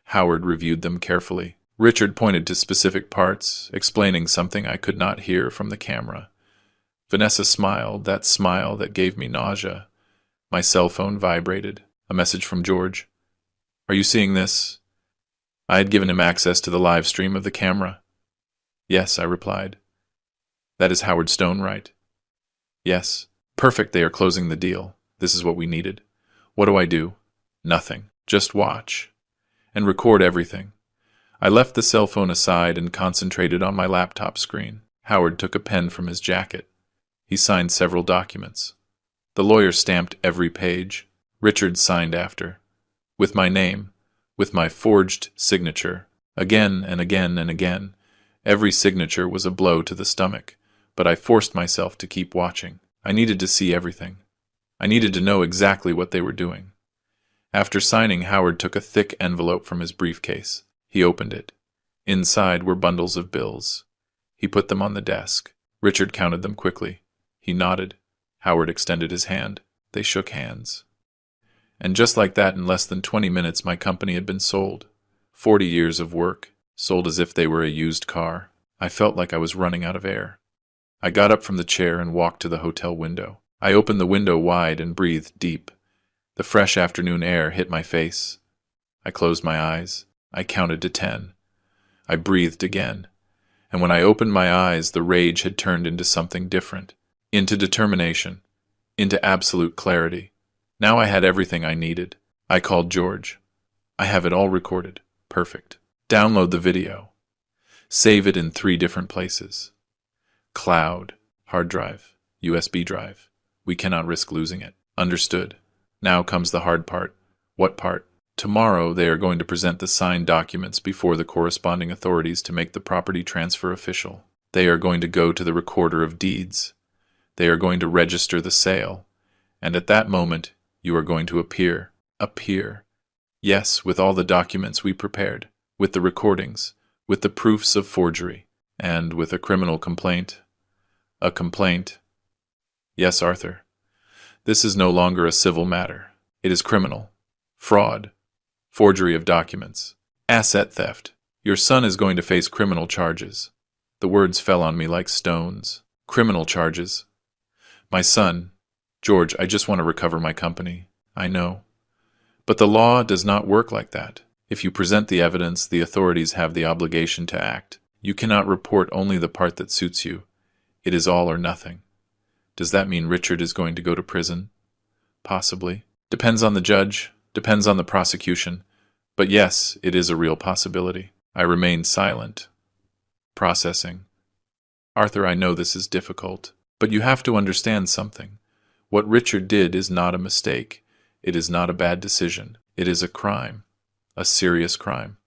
Howard reviewed them carefully. Richard pointed to specific parts, explaining something I could not hear from the camera. Vanessa smiled, that smile that gave me nausea. My cell phone vibrated. A message from George. Are you seeing this? I had given him access to the live stream of the camera. Yes, I replied. That is Howard Stone, right? Yes. Perfect, they are closing the deal. This is what we needed. What do I do? Nothing. Just watch. And record everything. I left the cell phone aside and concentrated on my laptop screen. Howard took a pen from his jacket. He signed several documents. The lawyer stamped every page. Richard signed after. With my name. With my forged signature. Again and again and again. Every signature was a blow to the stomach, but I forced myself to keep watching. I needed to see everything. I needed to know exactly what they were doing. After signing, Howard took a thick envelope from his briefcase. He opened it. Inside were bundles of bills. He put them on the desk. Richard counted them quickly. He nodded. Howard extended his hand. They shook hands. And just like that, in less than 20 minutes, my company had been sold. 40 years of work, sold as if they were a used car. I felt like I was running out of air. I got up from the chair and walked to the hotel window. I opened the window wide and breathed deep. The fresh afternoon air hit my face. I closed my eyes. I counted to 10. I breathed again. And when I opened my eyes, the rage had turned into something different. Into determination. Into absolute clarity. Now I had everything I needed. I called George. I have it all recorded. Perfect. Download the video. Save it in 3 different places. Cloud, hard drive, USB drive. We cannot risk losing it. Understood. Now comes the hard part. What part? Tomorrow they are going to present the signed documents before the corresponding authorities to make the property transfer official. They are going to go to the recorder of deeds. They are going to register the sale. And at that moment, you are going to appear. Appear. Yes, with all the documents we prepared. With the recordings. With the proofs of forgery. And with a criminal complaint. A complaint. Yes, Arthur. This is no longer a civil matter. It is criminal. Fraud. Forgery of documents. Asset theft. Your son is going to face criminal charges. The words fell on me like stones. Criminal charges. My son. George, I just want to recover my company. I know. But the law does not work like that. If you present the evidence, the authorities have the obligation to act. You cannot report only the part that suits you. It is all or nothing. Does that mean Richard is going to go to prison? Possibly. Depends on the judge, depends on the prosecution. But yes, it is a real possibility. I remained silent. Processing. Arthur, I know this is difficult, but you have to understand something. What Richard did is not a mistake. It is not a bad decision. It is a crime. A serious crime.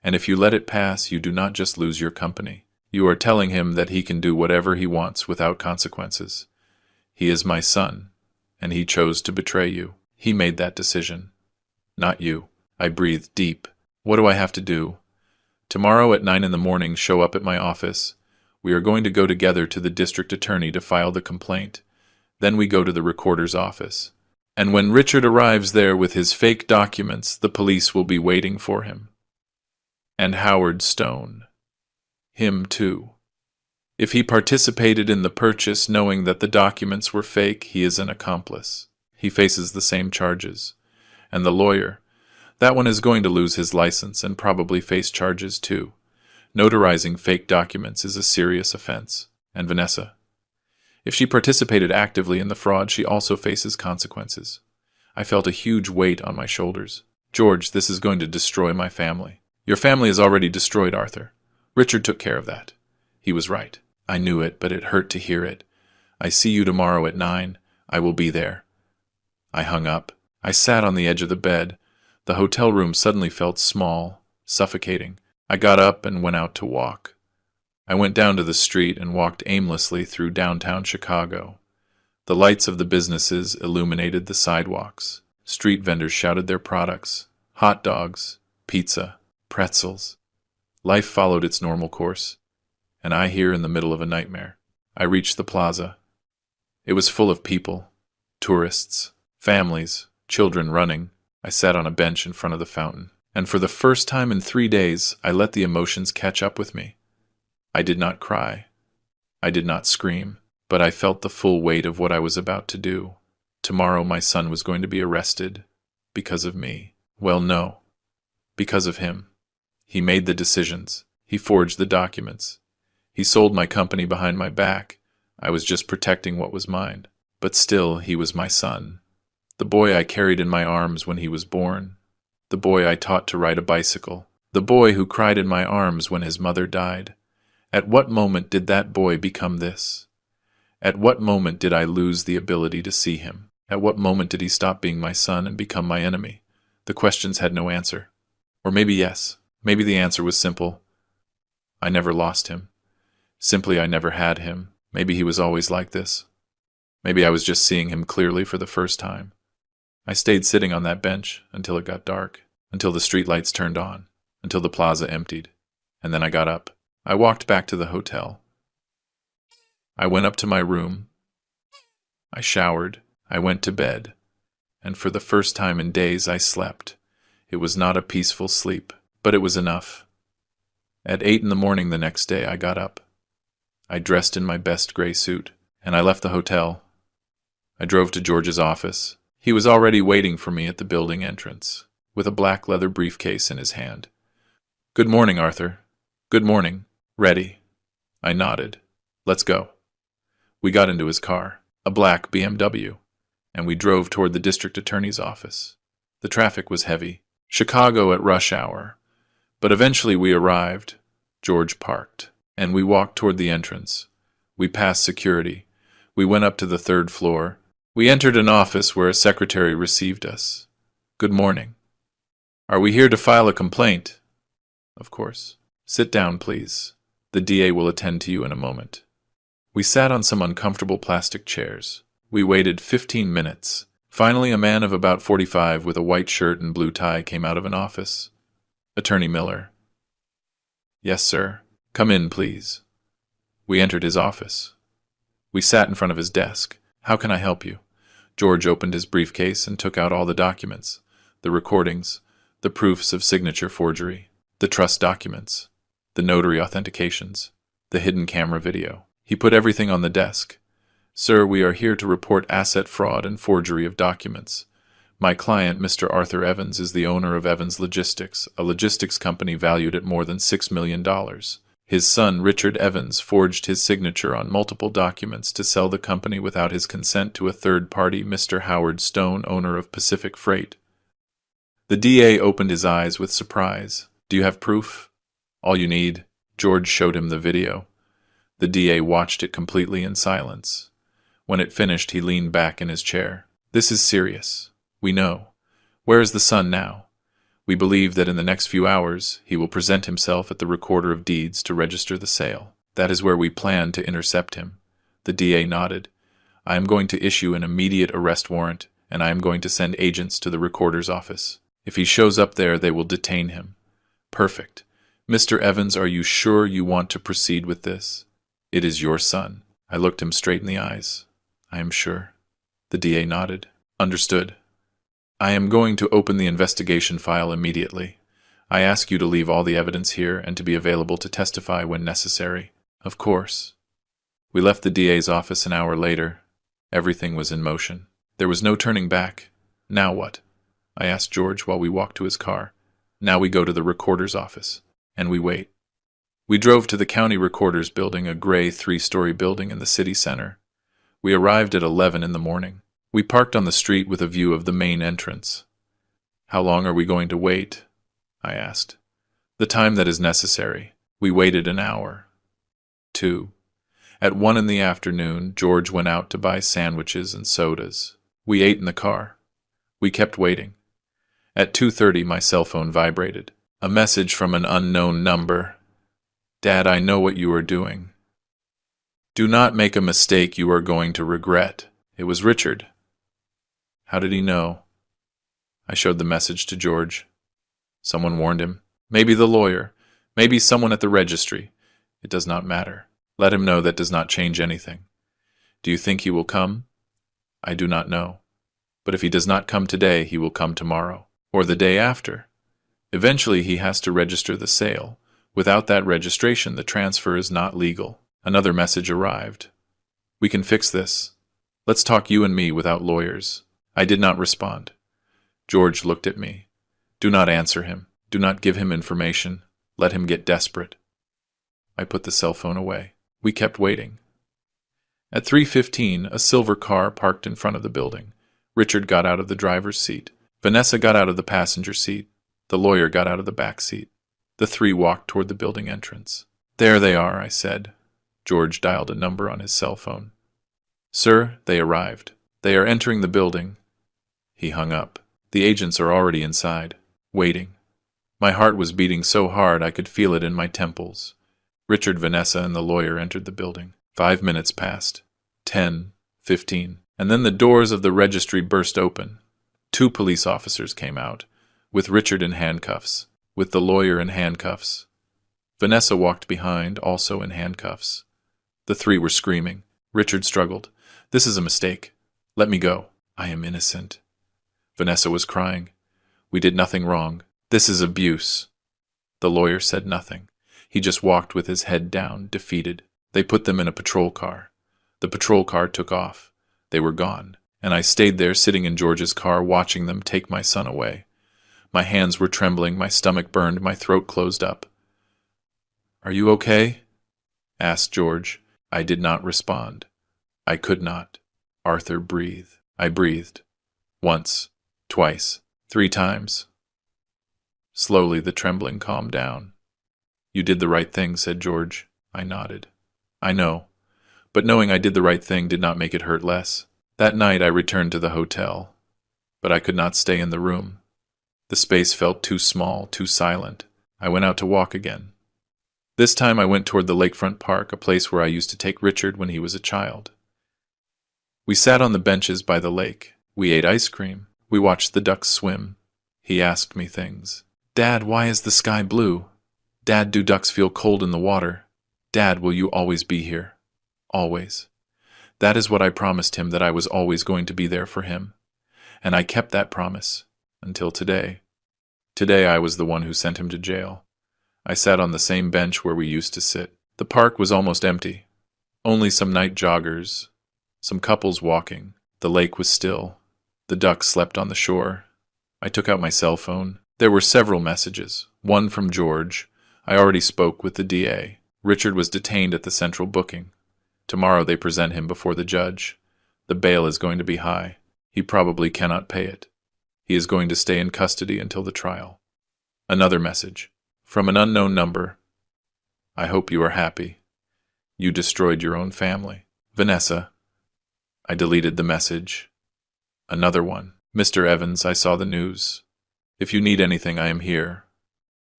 And if you let it pass, you do not just lose your company. You are telling him that he can do whatever he wants without consequences. He is my son, and he chose to betray you. He made that decision. Not you. I breathed deep. What do I have to do? Tomorrow at 9 in the morning, show up at my office. We are going to go together to the district attorney to file the complaint. Then we go to the recorder's office. And when Richard arrives there with his fake documents, the police will be waiting for him. And Howard Stone. Him too. If he participated in the purchase knowing that the documents were fake, he is an accomplice. He faces the same charges. And the lawyer, that one is going to lose his license and probably face charges too. Notarizing fake documents is a serious offense. And Vanessa, if she participated actively in the fraud, she also faces consequences. I felt a huge weight on my shoulders. George, this is going to destroy my family. Your family is already destroyed, Arthur. Richard took care of that. He was right. I knew it, but it hurt to hear it. I see you tomorrow at 9. I will be there. I hung up. I sat on the edge of the bed. The hotel room suddenly felt small, suffocating. I got up and went out to walk. I went down to the street and walked aimlessly through downtown Chicago. The lights of the businesses illuminated the sidewalks. Street vendors shouted their products: hot dogs, pizza, pretzels. Life followed its normal course, and I here in the middle of a nightmare. I reached the plaza. It was full of people, tourists, families, children running. I sat on a bench in front of the fountain, and for the first time in 3 days, I let the emotions catch up with me. I did not cry. I did not scream, but I felt the full weight of what I was about to do. Tomorrow my son was going to be arrested. Because of me. Well, no. Because of him. He made the decisions. He forged the documents. He sold my company behind my back. I was just protecting what was mine. But still, he was my son. The boy I carried in my arms when he was born. The boy I taught to ride a bicycle. The boy who cried in my arms when his mother died. At what moment did that boy become this? At what moment did I lose the ability to see him? At what moment did he stop being my son and become my enemy? The questions had no answer. Or maybe yes. Maybe the answer was simple. I never lost him. Simply I never had him. Maybe he was always like this. Maybe I was just seeing him clearly for the first time. I stayed sitting on that bench until it got dark, until the streetlights turned on, until the plaza emptied. And then I got up. I walked back to the hotel. I went up to my room. I showered. I went to bed. And for the first time in days, I slept. It was not a peaceful sleep, but it was enough. At 8 in the morning the next day, I got up. I dressed in my best gray suit, and I left the hotel. I drove to George's office. He was already waiting for me at the building entrance, with a black leather briefcase in his hand. "Good morning, Arthur." "Good morning." "Ready?" I nodded. "Let's go." We got into his car, a black BMW, and we drove toward the district attorney's office. The traffic was heavy. Chicago at rush hour. But eventually we arrived. George parked, and we walked toward the entrance. We passed security. We went up to the 3rd floor. We entered an office where a secretary received us. "Good morning." "Are we here to file a complaint?" "Of course." "Sit down, please. The DA will attend to you in a moment." We sat on some uncomfortable plastic chairs. We waited 15 minutes. Finally, a man of about 45 with a white shirt and blue tie came out of an office. "Attorney Miller." "Yes, sir. Come in, please." We entered his office. We sat in front of his desk. "How can I help you?" George opened his briefcase and took out all the documents, the recordings, the proofs of signature forgery, the trust documents, the notary authentications, the hidden camera video. He put everything on the desk. "Sir, we are here to report asset fraud and forgery of documents. My client, Mr. Arthur Evans, is the owner of Evans Logistics, a logistics company valued at more than $6 million. His son, Richard Evans, forged his signature on multiple documents to sell the company without his consent to a third party, Mr. Howard Stone, owner of Pacific Freight." The DA opened his eyes with surprise. "Do you have proof?" "All you need." George showed him the video. The DA watched it completely in silence. When it finished, he leaned back in his chair. "This is serious. We know. Where is the son now? We believe that in the next few hours he will present himself at the Recorder of Deeds to register the sale. That is where we plan to intercept him." The DA nodded. "I am going to issue an immediate arrest warrant, and I am going to send agents to the Recorder's office. If he shows up there, they will detain him." "Perfect. Mr. Evans, are you sure you want to proceed with this? It is your son." I looked him straight in the eyes. "I am sure." The DA nodded. Understood. I am going to open the investigation file immediately. I ask you to leave all the evidence here and to be available to testify when necessary. Of course. We left the DA's office an hour later. Everything was in motion. There was no turning back. Now what? I asked George while we walked to his car. Now we go to the recorder's office. And we wait. We drove to the county recorder's building, a gray 3-story building in the city center. We arrived at 11 in the morning. We parked on the street with a view of the main entrance. How long are we going to wait? I asked. The time that is necessary. We waited an hour. 2. At 1 in the afternoon, George went out to buy sandwiches and sodas. We ate in the car. We kept waiting. At 2:30, my cell phone vibrated. A message from an unknown number. Dad, I know what you are doing. Do not make a mistake you are going to regret. It was Richard. How did he know? I showed the message to George. Someone warned him. Maybe the lawyer. Maybe someone at the registry. It does not matter. Let him know that does not change anything. Do you think he will come? I do not know. But if he does not come today, he will come tomorrow. Or the day after. Eventually he has to register the sale. Without that registration, the transfer is not legal. Another message arrived. We can fix this. Let's talk you and me without lawyers. I did not respond. George looked at me. Do not answer him. Do not give him information. Let him get desperate. I put the cell phone away. We kept waiting. At 3:15, a silver car parked in front of the building. Richard got out of the driver's seat. Vanessa got out of the passenger seat. The lawyer got out of the back seat. The 3 walked toward the building entrance. There they are, I said. George dialed a number on his cell phone. Sir, they arrived. They are entering the building. He hung up. The agents are already inside, waiting. My heart was beating so hard I could feel it in my temples. Richard, Vanessa, and the lawyer entered the building. 5 minutes passed. 10, 15, and then the doors of the registry burst open. 2 police officers came out, with Richard in handcuffs, with the lawyer in handcuffs. Vanessa walked behind, also in handcuffs. The 3 were screaming. Richard struggled. This is a mistake. Let me go. I am innocent. Vanessa was crying. We did nothing wrong. This is abuse. The lawyer said nothing. He just walked with his head down, defeated. They put them in a patrol car. The patrol car took off. They were gone, and I stayed there sitting in George's car watching them take my son away. My hands were trembling, my stomach burned, my throat closed up. Are you okay? Asked George. I did not respond. I could not. Arthur, breathe. I breathed. Once, twice, 3 times. Slowly the trembling calmed down. You did the right thing, said George. I nodded. I know. But knowing I did the right thing did not make it hurt less. That night I returned to the hotel. But I could not stay in the room. The space felt too small, too silent. I went out to walk again. This time I went toward the lakefront park, a place where I used to take Richard when he was a child. We sat on the benches by the lake. We ate ice cream. We watched the ducks swim. He asked me things. Dad, why is the sky blue? Dad, do ducks feel cold in the water? Dad, will you always be here? Always. That is what I promised him, that I was always going to be there for him. And I kept that promise. Until today. Today I was the one who sent him to jail. I sat on the same bench where we used to sit. The park was almost empty. Only some night joggers. Some couples walking. The lake was still. The ducks slept on the shore. I took out my cell phone. There were several messages. One from George. I already spoke with the DA. Richard was detained at the central booking. Tomorrow they present him before the judge. The bail is going to be high. He probably cannot pay it. He is going to stay in custody until the trial. Another message. From an unknown number. I hope you are happy. You destroyed your own family. Vanessa. I deleted the message. Another one. Mr. Evans, I saw the news. If you need anything, I am here.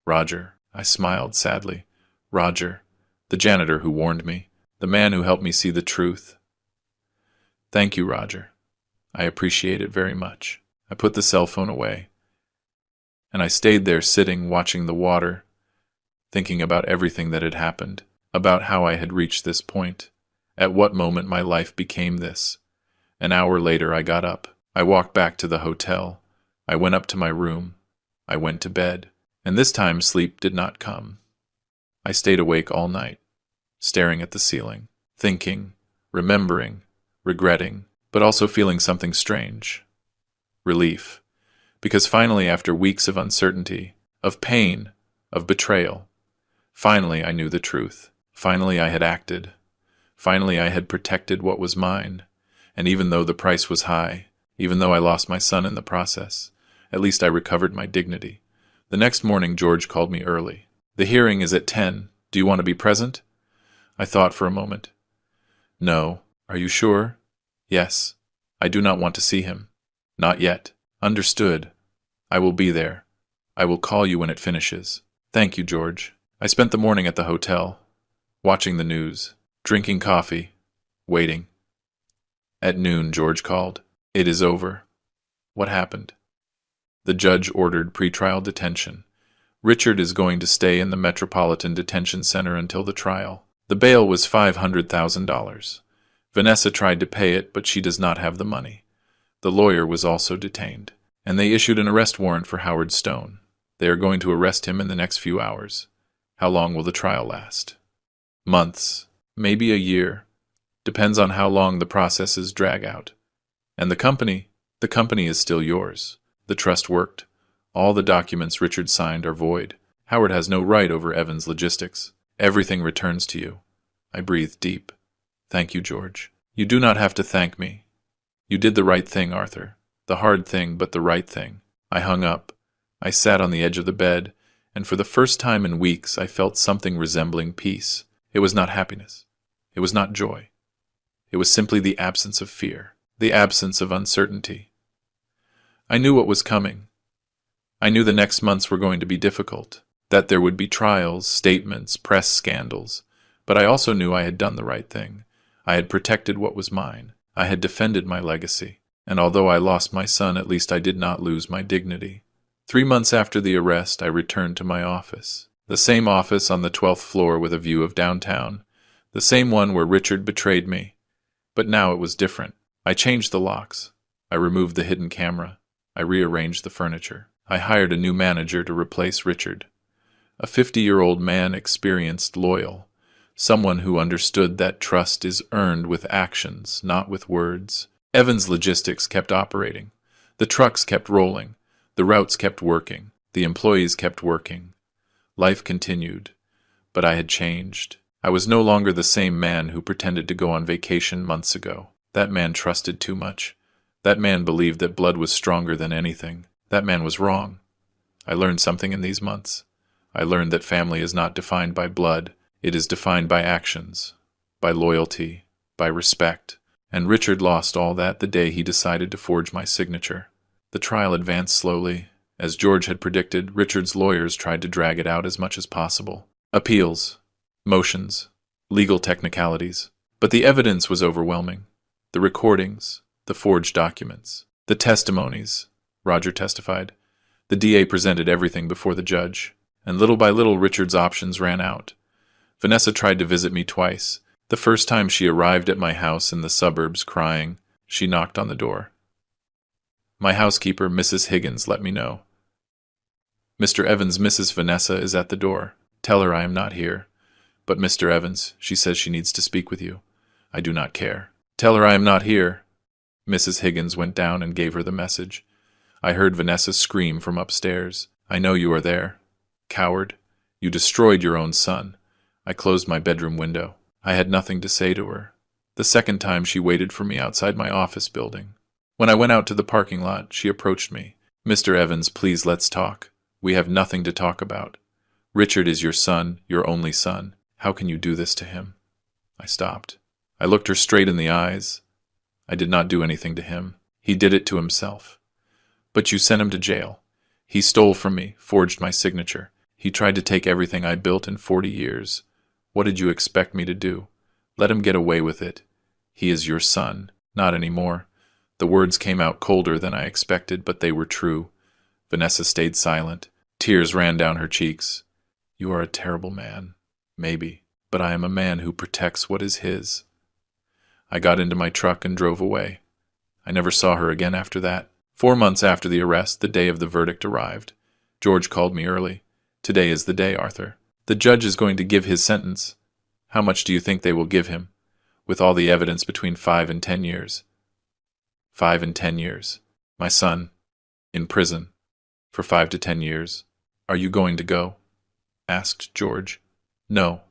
Roger. I smiled sadly. Roger. The janitor who warned me. The man who helped me see the truth. Thank you, Roger. I appreciate it very much. I put the cell phone away. And I stayed there sitting, watching the water, thinking about everything that had happened, about how I had reached this point, at what moment my life became this. An hour later I got up. I walked back to the hotel. I went up to my room. I went to bed. And this time sleep did not come. I stayed awake all night, staring at the ceiling, thinking, remembering, regretting, but also feeling something strange. Relief. Because finally, after weeks of uncertainty, of pain, of betrayal, finally I knew the truth. Finally I had acted. Finally I had protected what was mine. And even though the price was high, even though I lost my son in the process, at least I recovered my dignity. The next morning George called me early. "The hearing is at 10. Do you want to be present?" I thought for a moment. "No. Are you sure?" "Yes. I do not want to see him." "Not yet." "Understood. I will be there. I will call you when it finishes." "Thank you, George." I spent the morning at the hotel, watching the news, drinking coffee, waiting. At noon, George called. "It is over." "What happened?" "The judge ordered pretrial detention. Richard is going to stay in the Metropolitan Detention Center until the trial. The bail was $500,000. Vanessa tried to pay it, but she does not have the money. The lawyer was also detained, and they issued an arrest warrant for Howard Stone. They are going to arrest him in the next few hours. How long will the trial last?" "Months, maybe a year. Depends on how long the processes drag out. And the company is still yours. The trust worked. All the documents Richard signed are void. Howard has no right over Evans Logistics. Everything returns to you." I breathed deep. "Thank you, George." "You do not have to thank me. You did the right thing, Arthur. The hard thing, but the right thing." I hung up. I sat on the edge of the bed, and for the first time in weeks I felt something resembling peace. It was not happiness. It was not joy. It was simply the absence of fear, the absence of uncertainty. I knew what was coming. I knew the next months were going to be difficult, that there would be trials, statements, press scandals, but I also knew I had done the right thing. I had protected what was mine. I had defended my legacy, and although I lost my son, at least I did not lose my dignity. 3 months after the arrest, I returned to my office. The same office on the 12th floor with a view of downtown. The same one where Richard betrayed me. But now it was different. I changed the locks. I removed the hidden camera. I rearranged the furniture. I hired a new manager to replace Richard. A 50-year-old man, experienced, loyal. Someone who understood that trust is earned with actions, not with words. Evans Logistics kept operating. The trucks kept rolling. The routes kept working. The employees kept working. Life continued. But I had changed. I was no longer the same man who pretended to go on vacation months ago. That man trusted too much. That man believed that blood was stronger than anything. That man was wrong. I learned something in these months. I learned that family is not defined by blood. It is defined by actions, by loyalty, by respect. And Richard lost all that the day he decided to forge my signature. The trial advanced slowly. As George had predicted, Richard's lawyers tried to drag it out as much as possible. Appeals, motions, legal technicalities. But the evidence was overwhelming. The recordings, the forged documents, the testimonies. Roger testified. The DA presented everything before the judge, and little by little Richard's options ran out. Vanessa tried to visit me twice. The first time she arrived at my house in the suburbs crying, she knocked on the door. My housekeeper, Mrs. Higgins, let me know. "Mr. Evans, Mrs. Vanessa is at the door. Tell her I am not here." "But Mr. Evans, she says she needs to speak with you." "I do not care." "Tell her I am not here." Mrs. Higgins went down and gave her the message. I heard Vanessa scream from upstairs. "I know you are there. Coward. You destroyed your own son." I closed my bedroom window. I had nothing to say to her. The second time she waited for me outside my office building. When I went out to the parking lot, she approached me. "Mr. Evans, please let's talk. We have nothing to talk about. Richard is your son, your only son. How can you do this to him?" I stopped. I looked her straight in the eyes. "I did not do anything to him. He did it to himself." "But you sent him to jail. He stole from me, forged my signature. He tried to take everything I built in 40 years. What did you expect me to do? Let him get away with it. He is your son. Not anymore." The words came out colder than I expected, but they were true. Vanessa stayed silent. Tears ran down her cheeks. "You are a terrible man. Maybe. But I am a man who protects what is his." I got into my truck and drove away. I never saw her again after that. 4 months after the arrest, the day of the verdict arrived. George called me early. Today is the day, Arthur. The judge is going to give his sentence. How much do you think they will give him? With all the evidence, between 5 and 10 years. 5 and 10 years. My son, in prison, for 5 to 10 years. Are you going to go? Asked George. No.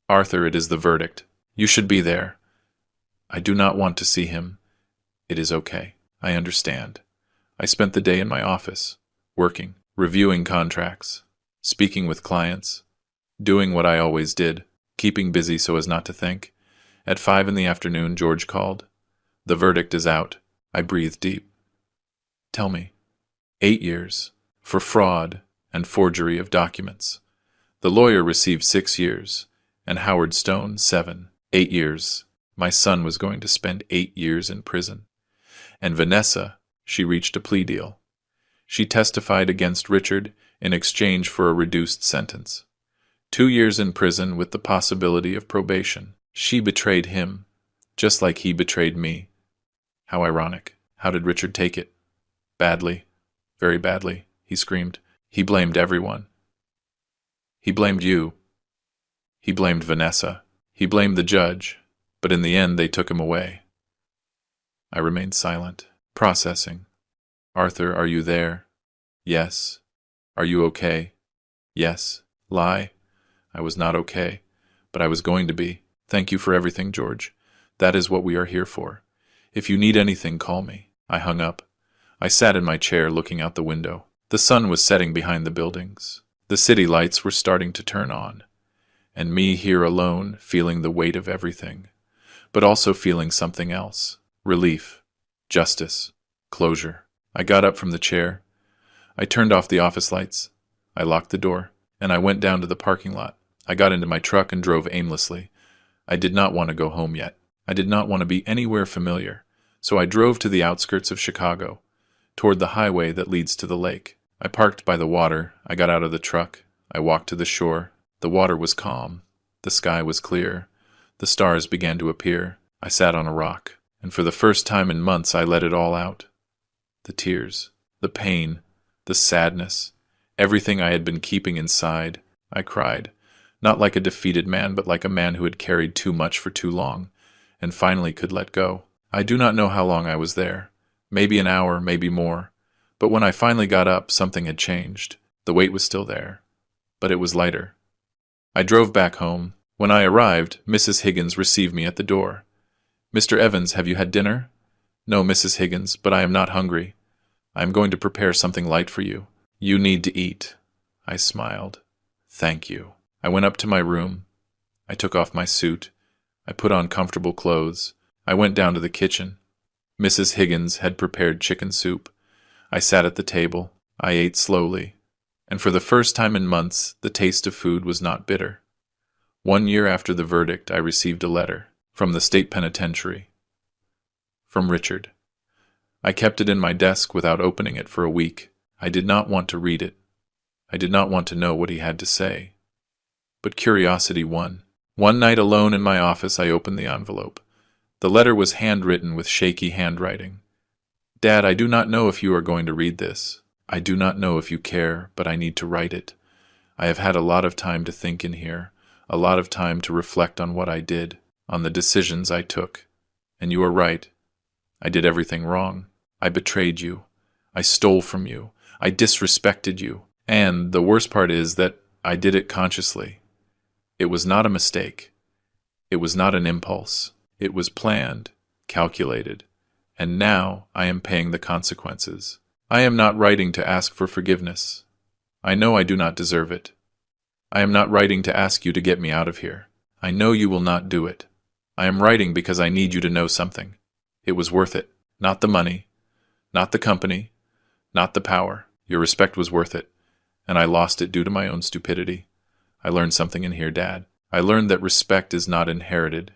Arthur, it is the verdict. You should be there. I do not want to see him. It is okay. I understand. I spent the day in my office, working, reviewing contracts, speaking with clients, doing what I always did, keeping busy so as not to think. At 5 in the afternoon, George called. The verdict is out. I breathed deep. Tell me. 8 years, for fraud and forgery of documents. The lawyer received 6 years, and Howard Stone 7. 8 years. My son was going to spend 8 years in prison. And Vanessa, she reached a plea deal. She testified against Richard in exchange for a reduced sentence. 2 years in prison with the possibility of probation. She betrayed him, just like he betrayed me. How ironic. How did Richard take it? Badly. Very badly, he screamed. He blamed everyone. He blamed you. He blamed Vanessa. He blamed the judge, but in the end they took him away. I remained silent, processing. Arthur, are you there? Yes. Are you okay? Yes. Lie? I was not okay, but I was going to be. Thank you for everything, George. That is what we are here for. If you need anything, call me. I hung up. I sat in my chair looking out the window. The sun was setting behind the buildings. The city lights were starting to turn on. And me here alone, feeling the weight of everything, but also feeling something else. Relief. Justice. Closure. I got up from the chair. I turned off the office lights. I locked the door, and I went down to the parking lot. I got into my truck and drove aimlessly. I did not want to go home yet. I did not want to be anywhere familiar, so I drove to the outskirts of Chicago, toward the highway that leads to the lake. I parked by the water. I got out of the truck. I walked to the shore. The water was calm. The sky was clear. The stars began to appear. I sat on a rock, and for the first time in months I let it all out. The tears, the pain, the sadness, everything I had been keeping inside. I cried, not like a defeated man, but like a man who had carried too much for too long, and finally could let go. I do not know how long I was there. Maybe an hour, maybe more. But when I finally got up, something had changed. The weight was still there, but it was lighter. I drove back home. When I arrived, Mrs. Higgins received me at the door. Mr. Evans, have you had dinner? No, Mrs. Higgins, but I am not hungry. I am going to prepare something light for you. You need to eat. I smiled. Thank you. I went up to my room. I took off my suit. I put on comfortable clothes. I went down to the kitchen. Mrs. Higgins had prepared chicken soup. I sat at the table. I ate slowly. And for the first time in months, the taste of food was not bitter. 1 year after the verdict, I received a letter from the state penitentiary. From Richard. I kept it in my desk without opening it for a week. I did not want to read it. I did not want to know what he had to say. But curiosity won. One night alone in my office, I opened the envelope. The letter was handwritten with shaky handwriting. Dad, I do not know if you are going to read this. I do not know if you care, but I need to write it. I have had a lot of time to think in here, a lot of time to reflect on what I did, on the decisions I took. And you are right. I did everything wrong. I betrayed you. I stole from you. I disrespected you. And the worst part is that I did it consciously. It was not a mistake. It was not an impulse. It was planned, calculated. And now I am paying the consequences. I am not writing to ask for forgiveness. I know I do not deserve it. I am not writing to ask you to get me out of here. I know you will not do it. I am writing because I need you to know something. It was worth it. Not the money, not the company, not the power. Your respect was worth it, and I lost it due to my own stupidity. I learned something in here, Dad. I learned that respect is not inherited.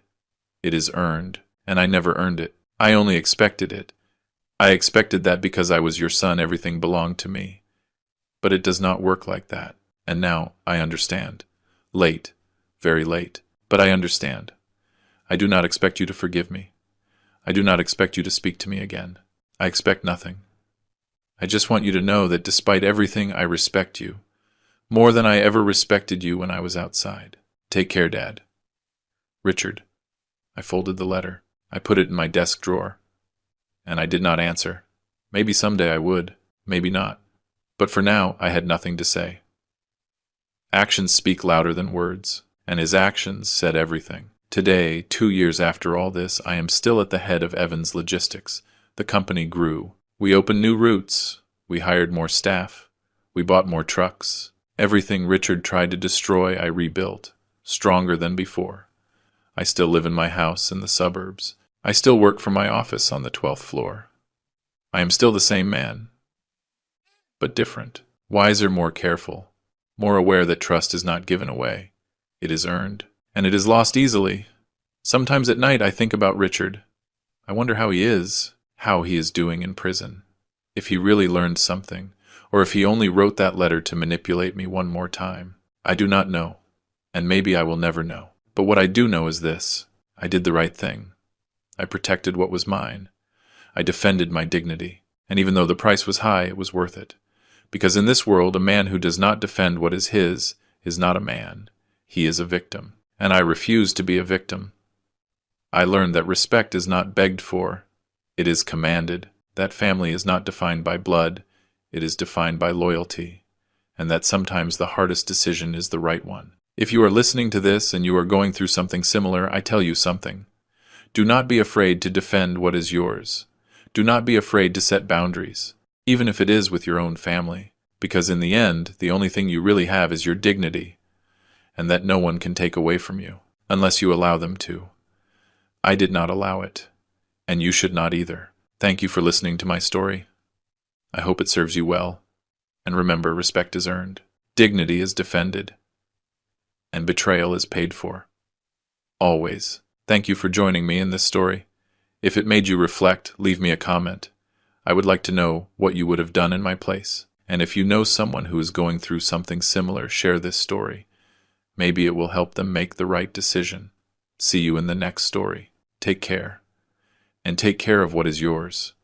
It is earned, and I never earned it. I only expected it. I expected that because I was your son, everything belonged to me. But it does not work like that, and now I understand. Late, very late, but I understand. I do not expect you to forgive me. I do not expect you to speak to me again. I expect nothing. I just want you to know that despite everything, I respect you, more than I ever respected you when I was outside. Take care, Dad. Richard. I folded the letter. I put it in my desk drawer. And I did not answer. Maybe someday I would, maybe not. But for now, I had nothing to say. Actions speak louder than words, and his actions said everything. Today, 2 years after all this, I am still at the head of Evans Logistics. The company grew. We opened new routes. We hired more staff. We bought more trucks. Everything Richard tried to destroy, I rebuilt, stronger than before. I still live in my house in the suburbs. I still work from my office on the 12th floor. I am still the same man, but different, wiser, more careful, more aware that trust is not given away. It is earned, and it is lost easily. Sometimes at night I think about Richard. I wonder how he is doing in prison. If he really learned something, or if he only wrote that letter to manipulate me one more time. I do not know, and maybe I will never know. But what I do know is this: I did the right thing. I protected what was mine. I defended my dignity, and even though the price was high, it was worth it. Because in this world, a man who does not defend what is his is not a man. He is a victim, and I refuse to be a victim. I learned that respect is not begged for, it is commanded, that family is not defined by blood, it is defined by loyalty, and that sometimes the hardest decision is the right one. If you are listening to this and you are going through something similar, I tell you something. Do not be afraid to defend what is yours. Do not be afraid to set boundaries, even if it is with your own family, because in the end, the only thing you really have is your dignity, and that no one can take away from you, unless you allow them to. I did not allow it, and you should not either. Thank you for listening to my story. I hope it serves you well, and remember, respect is earned, dignity is defended, and betrayal is paid for. Always. Thank you for joining me in this story. If it made you reflect, leave me a comment. I would like to know what you would have done in my place. And if you know someone who is going through something similar, share this story. Maybe it will help them make the right decision. See you in the next story. Take care. And take care of what is yours.